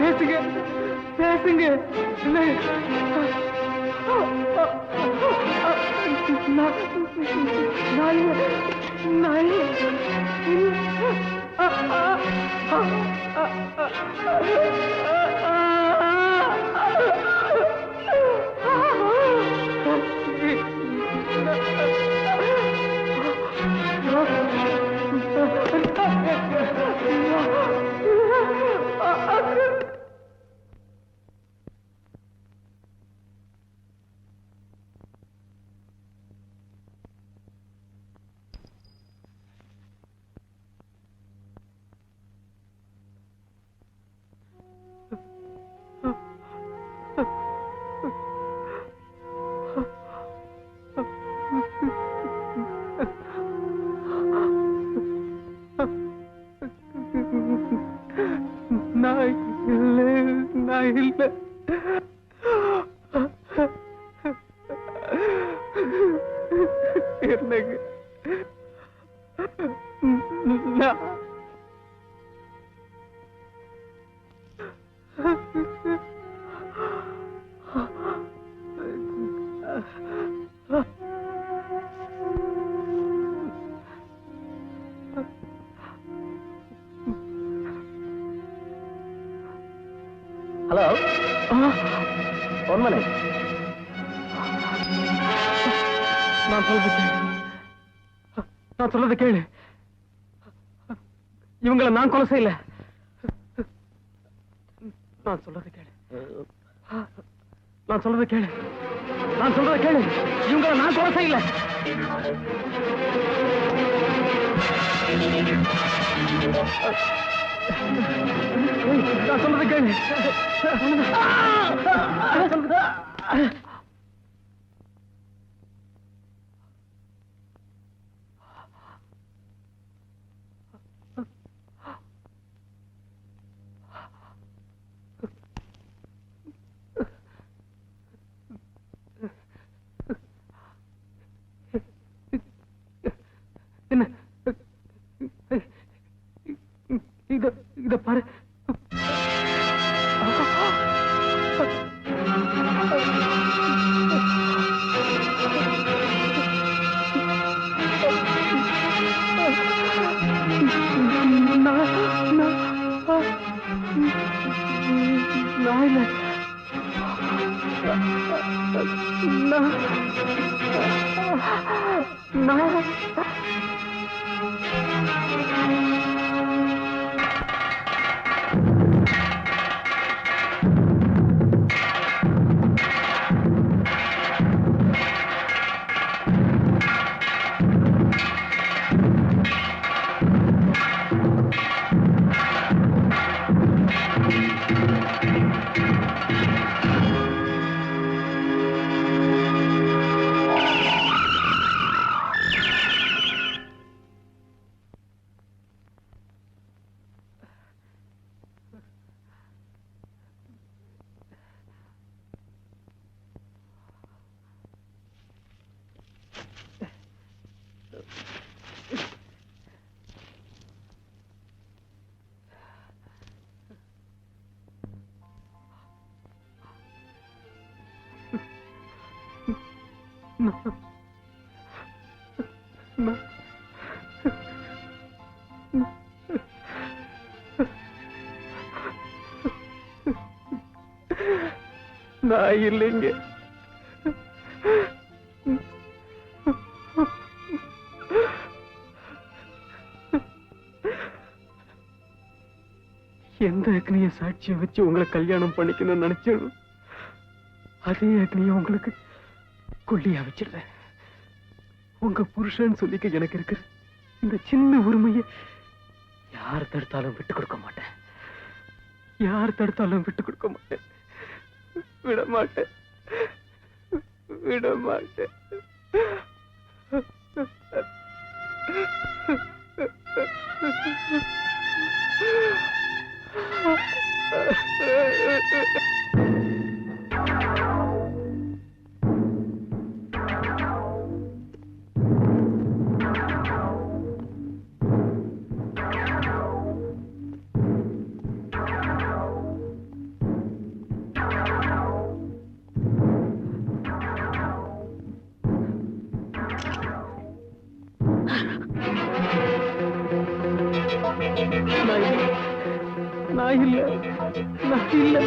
S6: பேசுங்க பேசுங்க. நான் இல்லை. என்னங்க
S3: ஹலோ, ஒன் மினிட்.
S6: நான் சொல்றது கேளு. இவங்களை நான் கொலை செய்யல. நான் சொல்றது கேளு. நான் சொல்றது கேளு. நான் சொல்றது கேளு. இவங்களை நான் கொலை செய்யல. நான் சொல்றது கேளு. நான் சொல்றது என்ன இத பாரு. நான் இல்ல. நான் நான் இல்லைங்க. எந்த அக்னிய சாட்சியம் வச்சு உங்களை கல்யாணம் பண்ணிக்கணும்னு நினைச்சோம், அதே அக்னிய உங்களுக்கு கொல்லியா வச்சிடுறேன். உங்க புருஷன் சொல்லிக்க எனக்கு இருக்கு இந்த சின்ன உரிமையை யார் தடுத்தாலும் விட்டு கொடுக்க மாட்டேன். யார் தடுத்தாலும் விட்டு கொடுக்க மாட்டேன். விட மாட்டேன். விட மாட்டேன். நான் இல்ல. நான் இல்ல.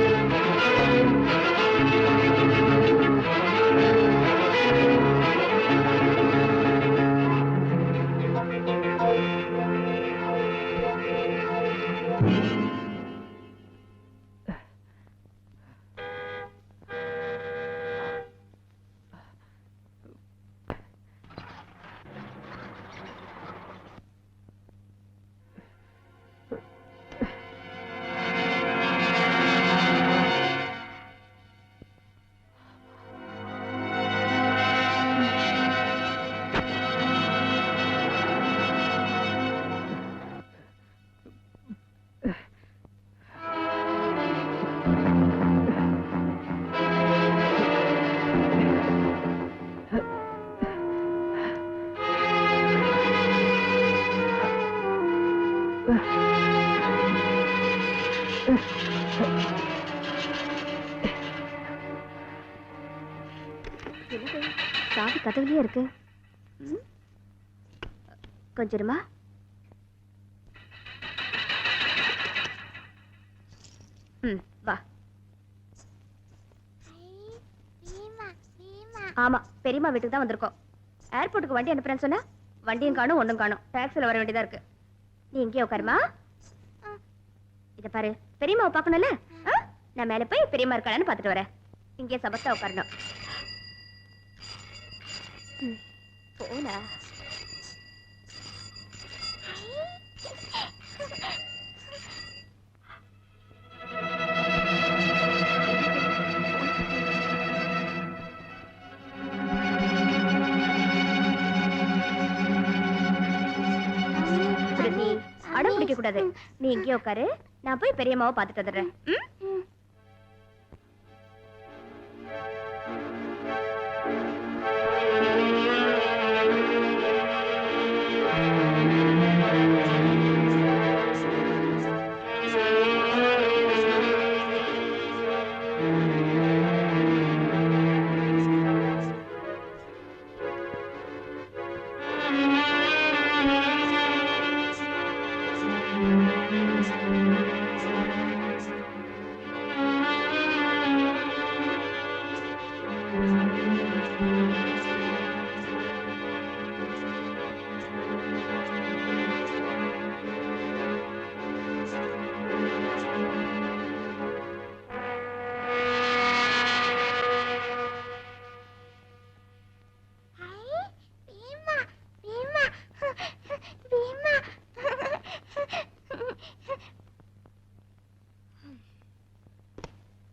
S5: சாவி கதவுலயே இருக்கு. கொஞ்சமா வா. ஆமா, பெரியம்மா வீட்டுக்கு தான் வந்திருக்கோம். ஏர்போர்ட்டுக்கு வண்டி அனுப்புறேன்னு சொன்னா வண்டியும் காணும் ஒண்ணும் காணும். டாக்ஸில வர வேண்டியதா இருக்கு. நீ இங்கே உட்காருமா. இத பாரு, பெரியம்மாவை பார்க்கணும்ல. நான் மேல போய் பெரியம்மா இருக்காளான்னு பார்த்துட்டு வரேன். இங்கே சபத்தா உட்காரணும். போனா அடம் பிடிக்க கூடாது. நீ இங்கே உட்காரு, நான் போய் பெரியம்மாவை பார்த்துட்டு வந்துடுறேன்.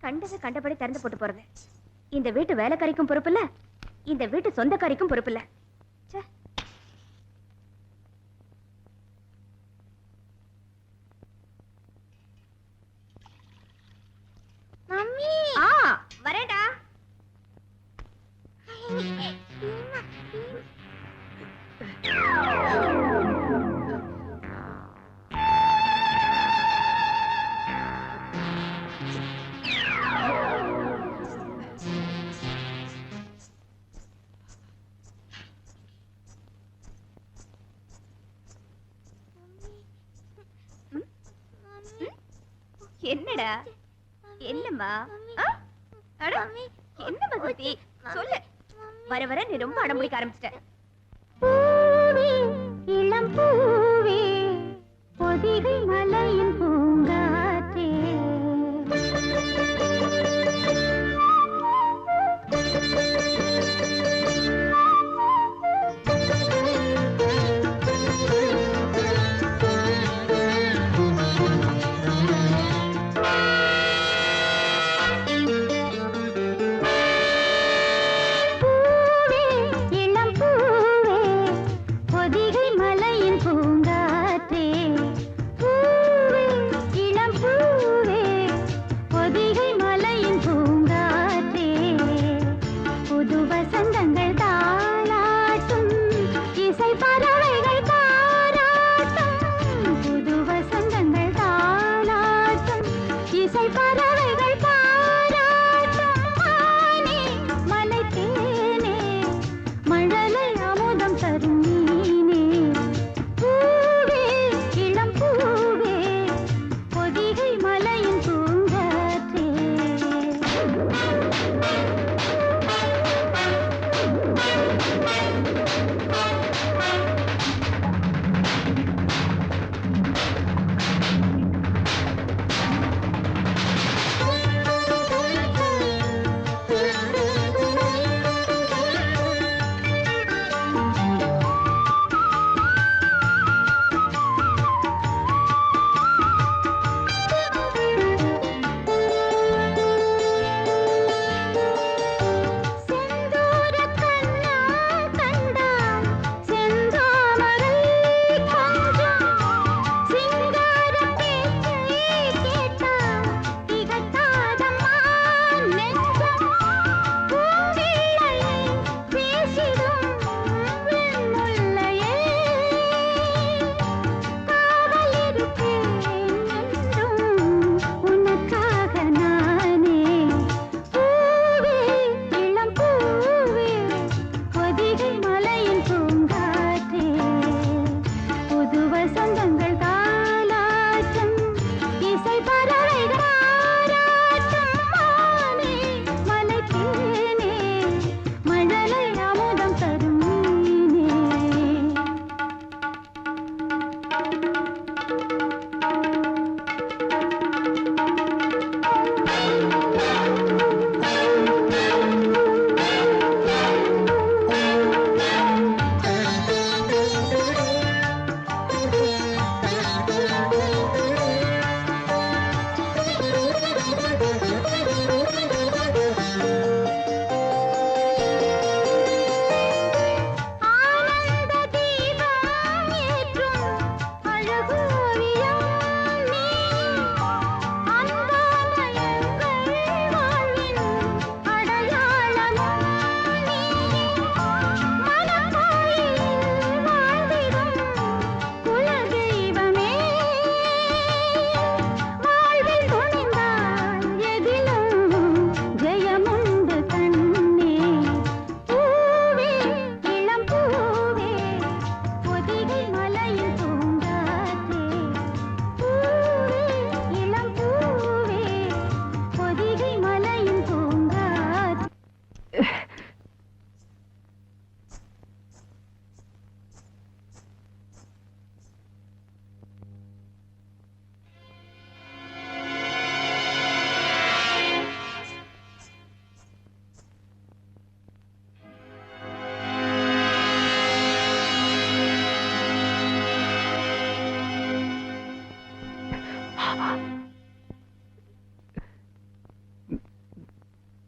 S5: கண்டது கண்டபடி திறந்து போட்டு போறது இந்த வீட்டு வேலைக்காரிக்கும் பொறுப்பு இல்ல, இந்த வீட்டு சொந்தக்காரிக்கும் பொறுப்பு இல்ல. மம்மி வரேடா. என்னடா என்னம்மா? என்ன மகதி சொல்லு. வர வர நீ ரொம்ப அடம் பிடிக்க ஆரம்பிச்சிட்ட. பூவே இளம் பூவே பொதிகை மலையின் பூங்காற்றே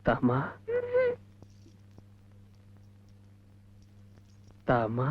S6: தாமா தாமா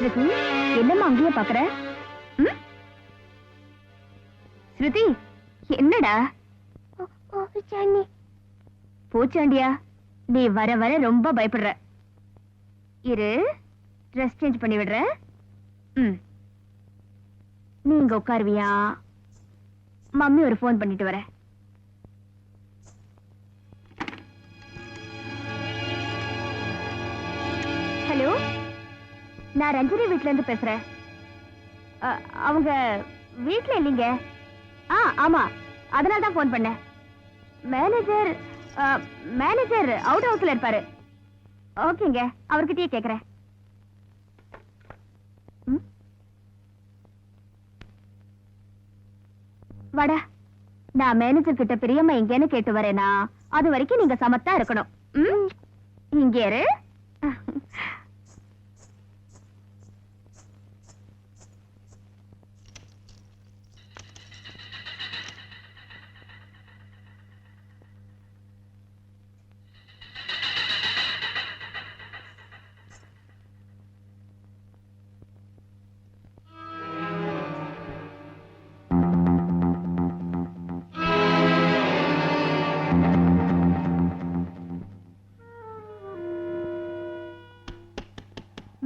S5: ஸ்ருதி, என்னம்மா அங்கேயே பாக்குற? ஸ்ருதி, என்னடா? பூச்சாண்டியா? நீ வர வர ரொம்ப பயப்படுற. இரு, ட்ரெஸ் சேஞ்ச் பண்ணி விடுற. நீ இங்க உட்காருவியா? மம்மி ஒரு போன் பண்ணிட்டு வர. ஹலோ, நான் ரஞ்சினி வீட்ல இருந்து பேசுறேன். அவங்க வீட்ல இல்லைங்க. ஆமா, அதனால தான் போன் பண்ணேன். மேனேஜர் அவுட் ஹவுஸ்ல இருப்பாரு. ஓகேங்க, அவர்கிட்டயே கேக்குறேன். வாடா, நான் மேனேஜர் கிட்ட பிரியமா எங்கன்னு கேட்டு வரேனா, அது வரைக்கும் நீங்க சமத்தா இருக்கணும். இங்க இரு.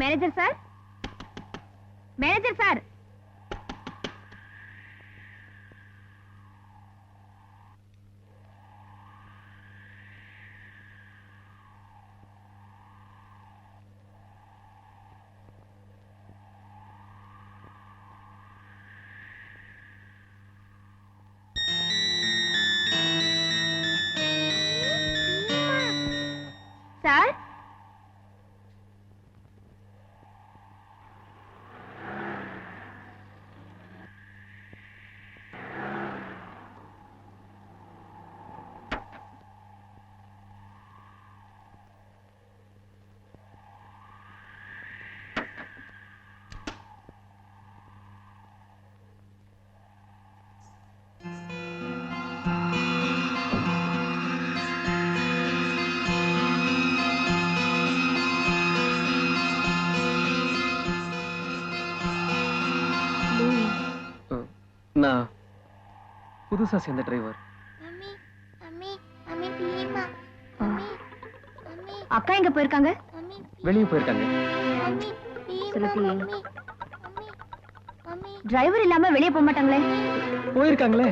S5: Manager sir, manager sir. Sir,
S6: நான் புதுசா சேர்ந்த டிரைவர்.
S5: அக்கா எங்க போயிருக்காங்க?
S6: வெளியே போயிருக்காங்க.
S5: டிரைவர் இல்லாம வெளியே போக மாட்டாங்களே?
S6: போயிருக்காங்களே.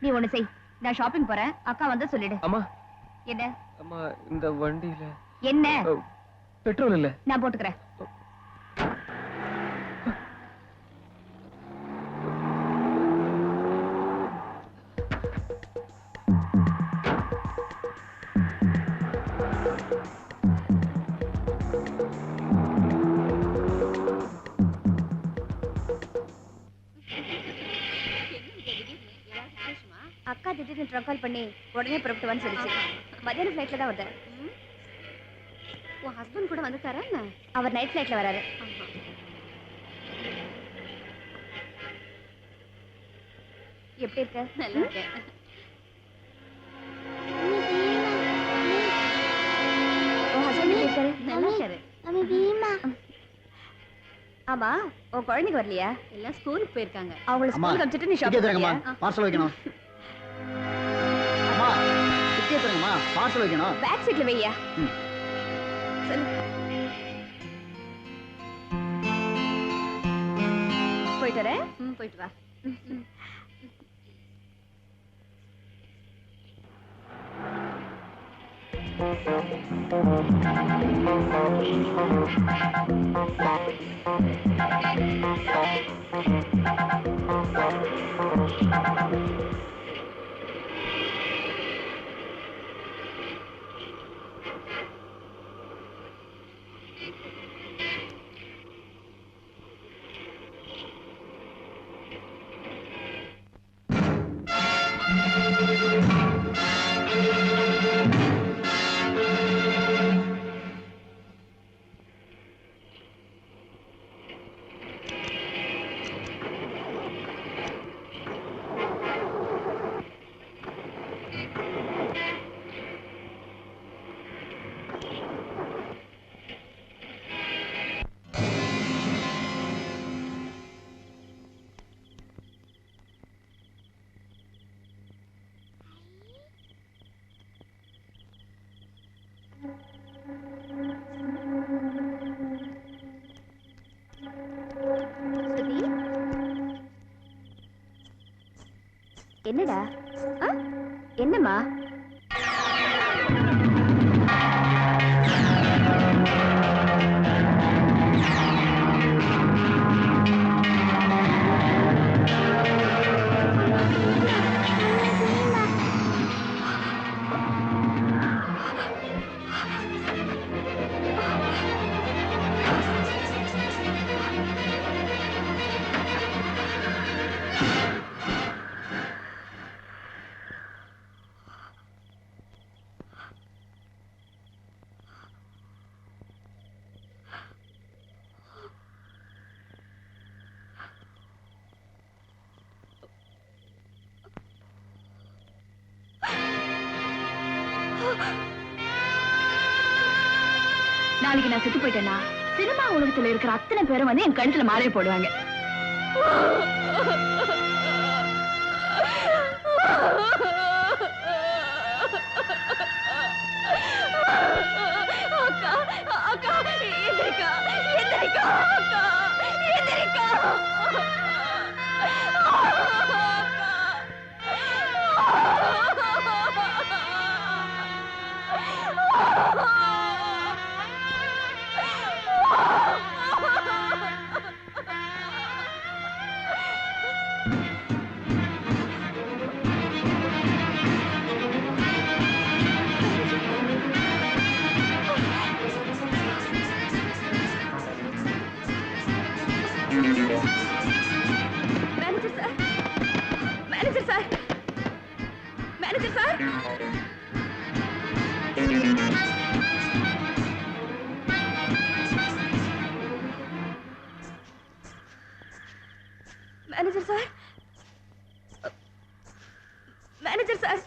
S5: நீ ஒண்ணு செய், நான் ஷாப்பிங் போறேன். அக்கா வந்து சொல்லிடு.
S6: அம்மா,
S5: என்ன?
S6: அம்மா, இந்த வண்டியில
S5: என்ன?
S6: பெட்ரோல் இல்ல.
S5: நான் போட்டுக்கிறேன். அக்கா திடீர்னு ட்ரக் கால் பண்ணி உடனே புறப்பட்டு வந்து சொல்லிச்சு. மதியான ஃபிளைட்ல தான் வருது. உன் ஹஸ்பண்ட் கூட வந்துட்டாரா? அவர் நைட் ஃபிளைட்ல வராரு. எப்படி இருக்க? நல்லா இருக்கேன். உன் ஹஸ்பண்ட் எப்படி இருக்காரு? நல்லா இருக்காரு. ஆமா, உன் குழந்தைங்க வரலையா? எல்லாம் ஸ்கூலுக்கு போயிருக்காங்க. அவங்கள ஸ்கூலுக்கு அனுப்பிச்சிட்டு நீ ஷாப்பிங் போறியா?
S8: பார்சல் வைக்கணும். அம்மா, டிக்கெட் தரங்கம்மா, பார்சல் வைக்கணும்.
S5: பேக் சீட்ல வையா. சொல்லு. போயிட்டு வரேன். போயிட்டு வா. என்னடா என்னம்மா? நாளைக்கு நான் செத்து போயிட்டேன்னா சினிமா உலகத்துல இருக்கிற அத்தனை பேரும் வந்து என் கழுத்துல மாலை போடுவாங்க. அக்கா அக்கா எந்திரிக்கா எந்திரிக்கா அக்கா எந்திரிக்கா. Manager sir manager sir manager sir manager sir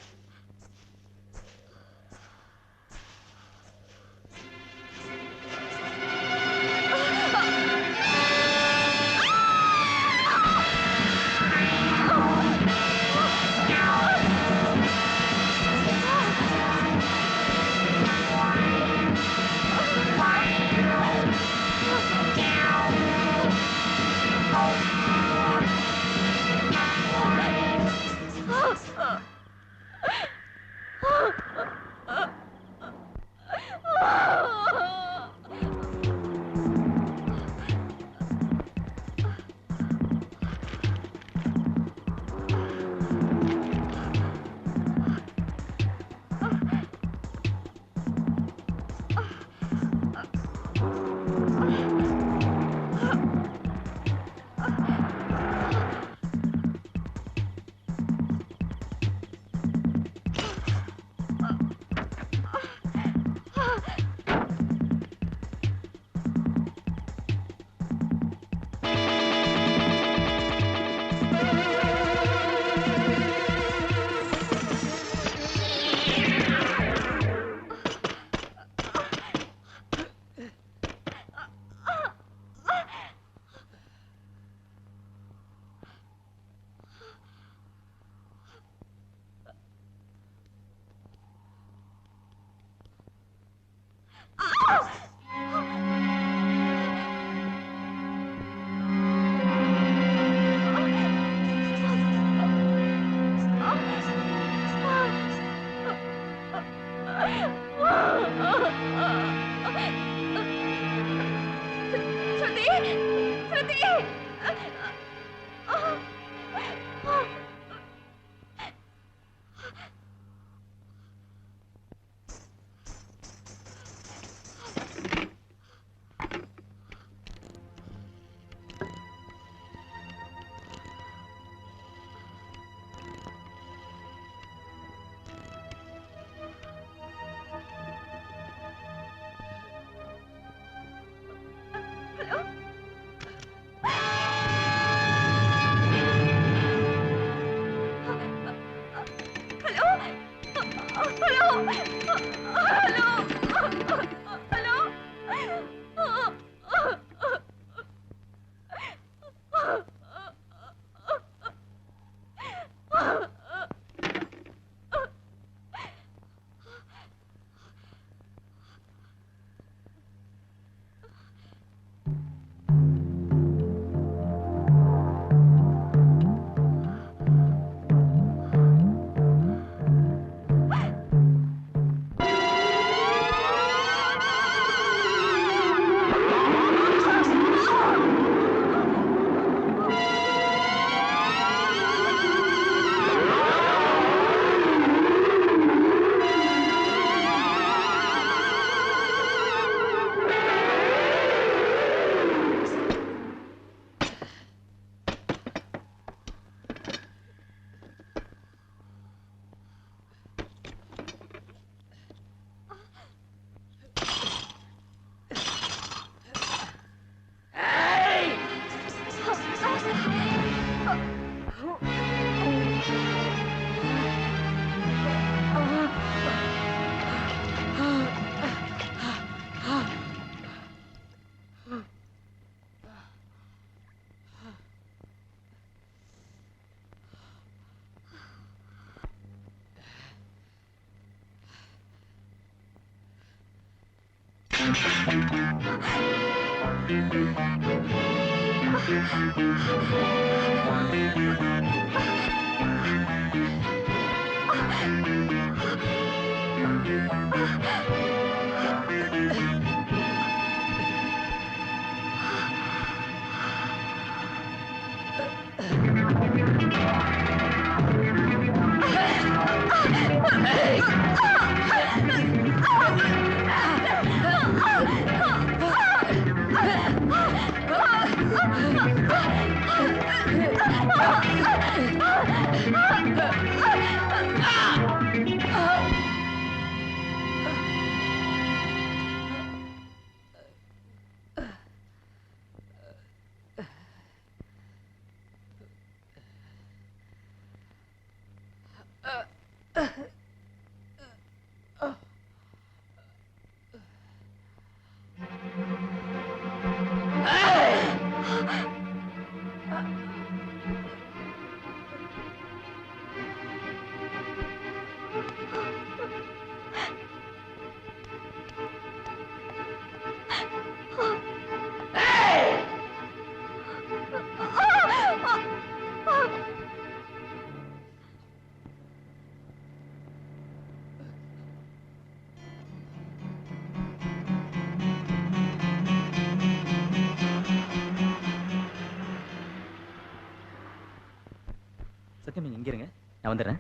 S10: சத்தியம் நீங்க இங்க இருங்க, நான் வந்துடுறேன்.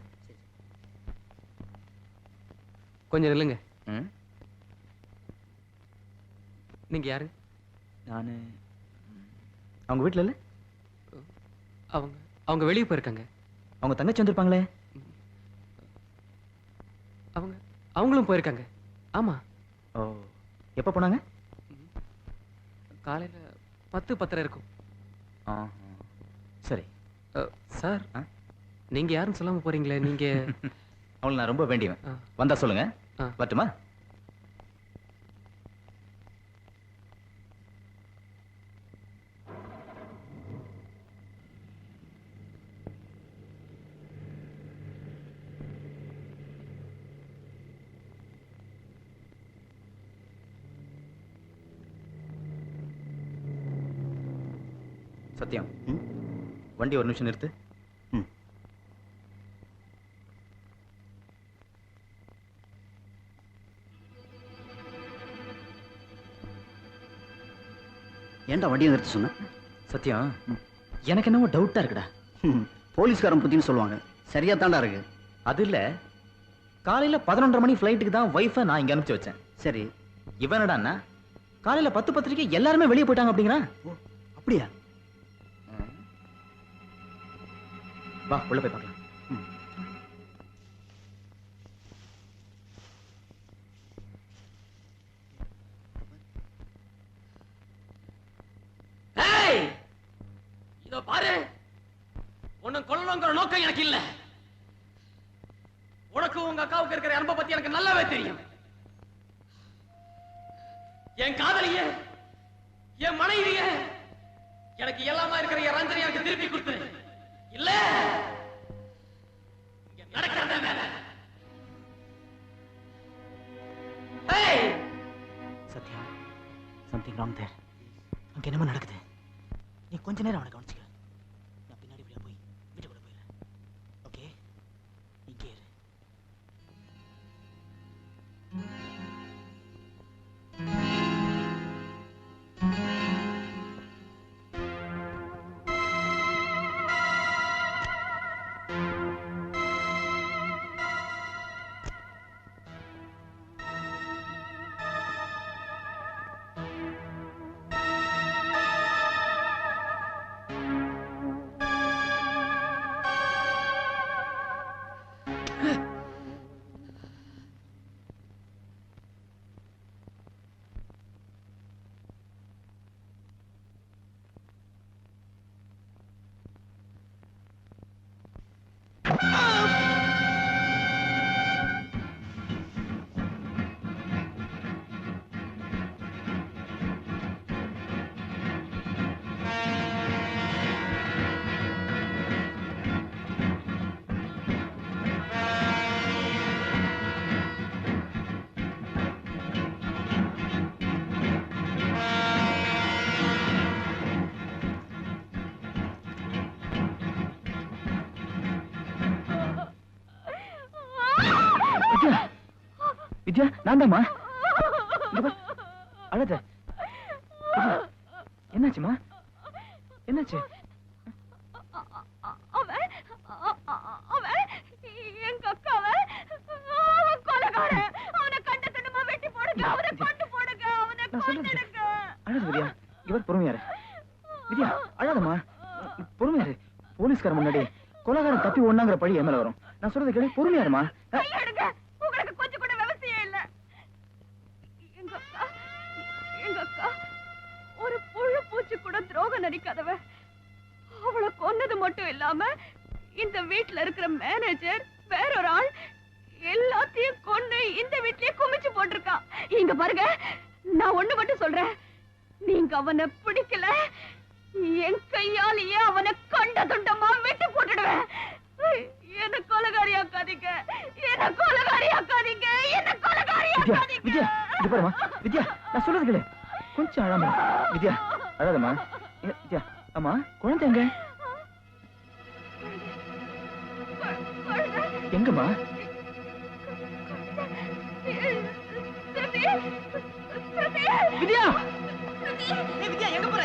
S6: கொஞ்சம் இல்லைங்க.
S10: ம்,
S6: நீங்க யாரு?
S10: நானு அவங்க வீட்டுல இல்ல,
S6: அவங்க அவங்க வெளியே போயிருக்காங்க.
S10: அவங்க தங்கச்சி வந்திருப்பாங்களே.
S6: அவங்களும் போயிருக்காங்க. ஆமா.
S10: ஓ, எப்ப போனாங்க?
S6: காலையில 10:10 இருக்கும்.
S10: சரி.
S6: சார், நீங்க யாருன்னு சொல்லாம போறீங்களே? நீங்க
S10: அவங்களை நான் ரொம்ப வேண்டியவன்.
S6: ஆ.
S10: வந்தா சொல்லுங்க. வரட்டுமா? சத்யம், வண்டி ஒரு நிமிஷம் நிறுத்து.
S8: ஏன்டா வண்டியை நிறுத்த சொன்ன?
S10: சத்யம், எனக்கு என்னவோ டவுட்டா இருக்குடா.
S8: போலீஸ்காரன் புத்தின்னு சொல்லுவாங்க, சரியா தாண்டா இருக்கு.
S10: அது இல்ல, காலையில 11:30 மணி ஃபிளைட்டுக்கு தான் வைஃபை நான் இங்க அனுப்பிச்சு வச்சேன்.
S8: சரி,
S10: இவனடான்னா காலையில 10:10க்கு எல்லாருமே வெளியே போயிட்டாங்க அப்படிங்கிறான்.
S8: அப்படியா?
S10: வா, உள்ள போய் பார்க்கலாம்.
S6: இதோ பாரு, உன்னை கொல்லணுங்கிற நோக்கம் எனக்கு இல்ல. உனக்கு உங்க அக்காவுக்கு இருக்கிற அன்பை பத்தி எனக்கு நல்லாவே தெரியும். என் காதலிய, என் மனைவிய, எனக்கு எல்லாமா இருக்கிற என் ரஞ்சனி எனக்கு திருப்பி கொடுத்துரு. இல்ல நடக்கிறத வேலை.
S10: சத்யா, சம்திங் ராங் தேர். அங்க என்னமா நடக்குது? நீ கொஞ்ச நேரம் அவனை கவனிச்சுக்க. நான் பின்னாடி போய் வீட்டுக்குள்ள போயிடுறேன். ஓகே, இங்கே இரு. வித்யா நான் தான்மா. அழாத. என்னாச்சுமா? என்னாச்சு?
S5: எங்க அக்காவை கொலைகாரன். அவனை கண்ட தண்டமா வெட்டி போடுங்க, அவனை கொண்டு போடுங்க, அவனை கொன்னுடுங்க.
S10: அழாத வித்யா, இவர் பொறுமையாரு. வித்யா அழாதம்மா, பொறுமையாரு. போலீஸ்கார முன்னாடி கொலைகாரன் தப்பி ஒண்ணாங்கிற பழி என் மேல வரும். நான் சொல்றது கேளு, பொறுமையாருமா.
S5: கையெடுங்க, உங்களுக்கு கொஞ்சம் கூட விவசாயம் இல்ல. எங்க அக்கா ஒரு புழு பூச்சி கூட துரோகம் நினைக்காதவ. அவளை கொன்னது மட்டும் இல்லாம இந்த வீட்டுல இருக்கிற மேனேஜர் வேறொரு ஆள் எல்லாத்தையும் கொன்னு இந்த வீட்லயே குமிச்சு போட்டிருக்கா. இங்க பாருங்க, நான் ஒண்ணு மட்டும் சொல்றேன், நீங்க அவனை பிடிக்கல, என் கையாலேயே அவனை கண்ட துண்டமா வெட்டி போட்டுடுவேன். என்ன கொலைகாரி ஆக்காதீங்க, என்ன கொலைகாரி ஆக்காதீங்க, என்ன கொலைகாரி ஆக்காதீங்க.
S10: வித்யா இது பாருமா, வித்யா நான் சொல்றது கேளு, கொஞ்சம் அழாம. வித்யா அழாதம்மா. வித்யா அம்மா, குழந்தை எங்க? எங்கம்மா? வித்யா வித்யா எங்க போற?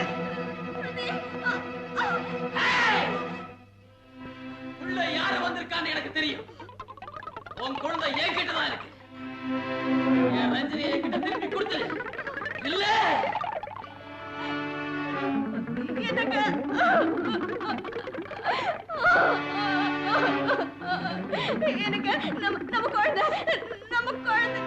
S1: உள்ள யாரு வந்திருக்கான்னு எனக்கு தெரியும். உன் குழந்தை என்கிட்ட தான் இருக்கு. என் ரஞ்சினியை என்கிட்ட திருப்பி கொடுத்துரு. இல்ல
S5: எனக்கு நம்ம குழந்தை, நம்ம குழந்தை.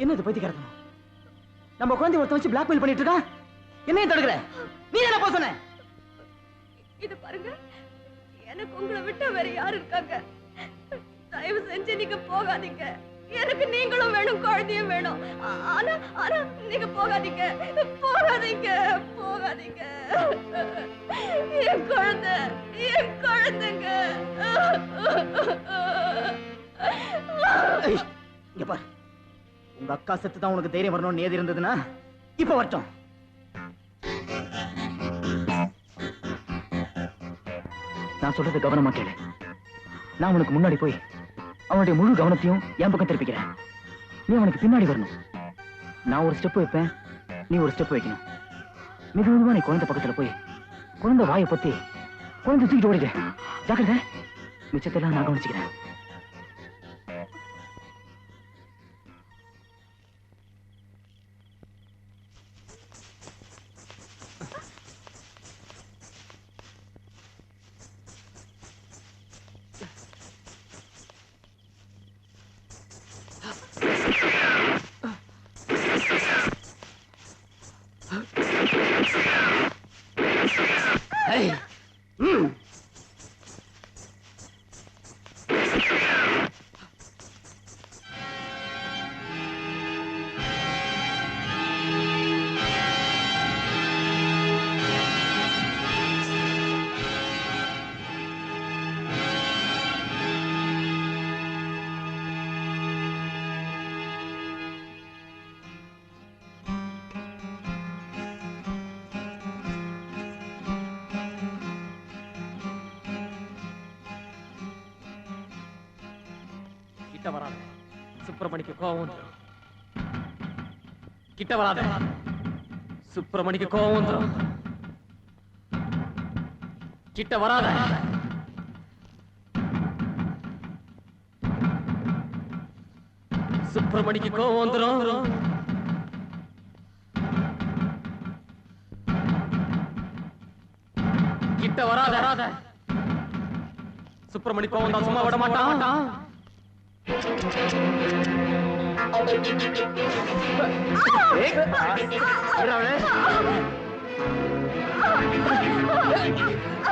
S10: என்ன இது பைத்தியக்காரத்தனம்? நம்ம குழந்தை ஒருத்தன் வச்சு பிளாக்மெயில் பண்ணிட்டு இருக்கான். என்னையும் தடுக்கிற? நீ என்ன போக சொன்ன?
S5: இது பாருங்க, எனக்கு உங்களை விட்டு வேற யாரு இருக்காங்க? தயவு செஞ்சு நீங்க போகாதீங்க. எனக்கு நீங்களும் வேணும், குழந்தையும் வேணும். ஆனா ஆனா நீங்க போகாதீங்க, போகாதீங்க, போகாதீங்க. என் குழந்தை, என் குழந்தைங்க.
S10: இங்க பாரு, உங்க அக்கா செத்து தான் உனக்கு தைரியம் வரணும்னு ஏது இருந்ததுன்னா இப்ப வரட்டும். நான் சொல்றது கவனமா கேளு. நான் உனக்கு முன்னாடி போய் அவனுடைய முழு கவனத்தையும் என் பக்கம் திருப்பிக்கிறேன். நீ அவனுக்கு பின்னாடி வரணும். நான் ஒரு ஸ்டெப் வைப்பேன், நீ ஒரு ஸ்டெப் வைக்கணும். மெதுவா நீ குழந்தை பக்கத்துல போய் குழந்தை வாயை பத்தி குழந்தை தூக்கிட்டு ஓடிடு. ஜாக்கிரதை, மிச்சத்தெல்லாம் நான் கவனிச்சுக்கிறேன்.
S6: கிட்ட வராத, சுப்பிரமணிக்கு கோவம் வந்துடும். கிட்ட வராத, சுப்பிரமணிக்கு கோவம் வந்துடும். கிட்ட வராத. சுப்பிரமணிக்கு கோவம் வந்துடும். கிட்ட வராத. சுப்பிரமணி கோவம் தான் சும்மா விட மாட்டான்.
S11: Thank you.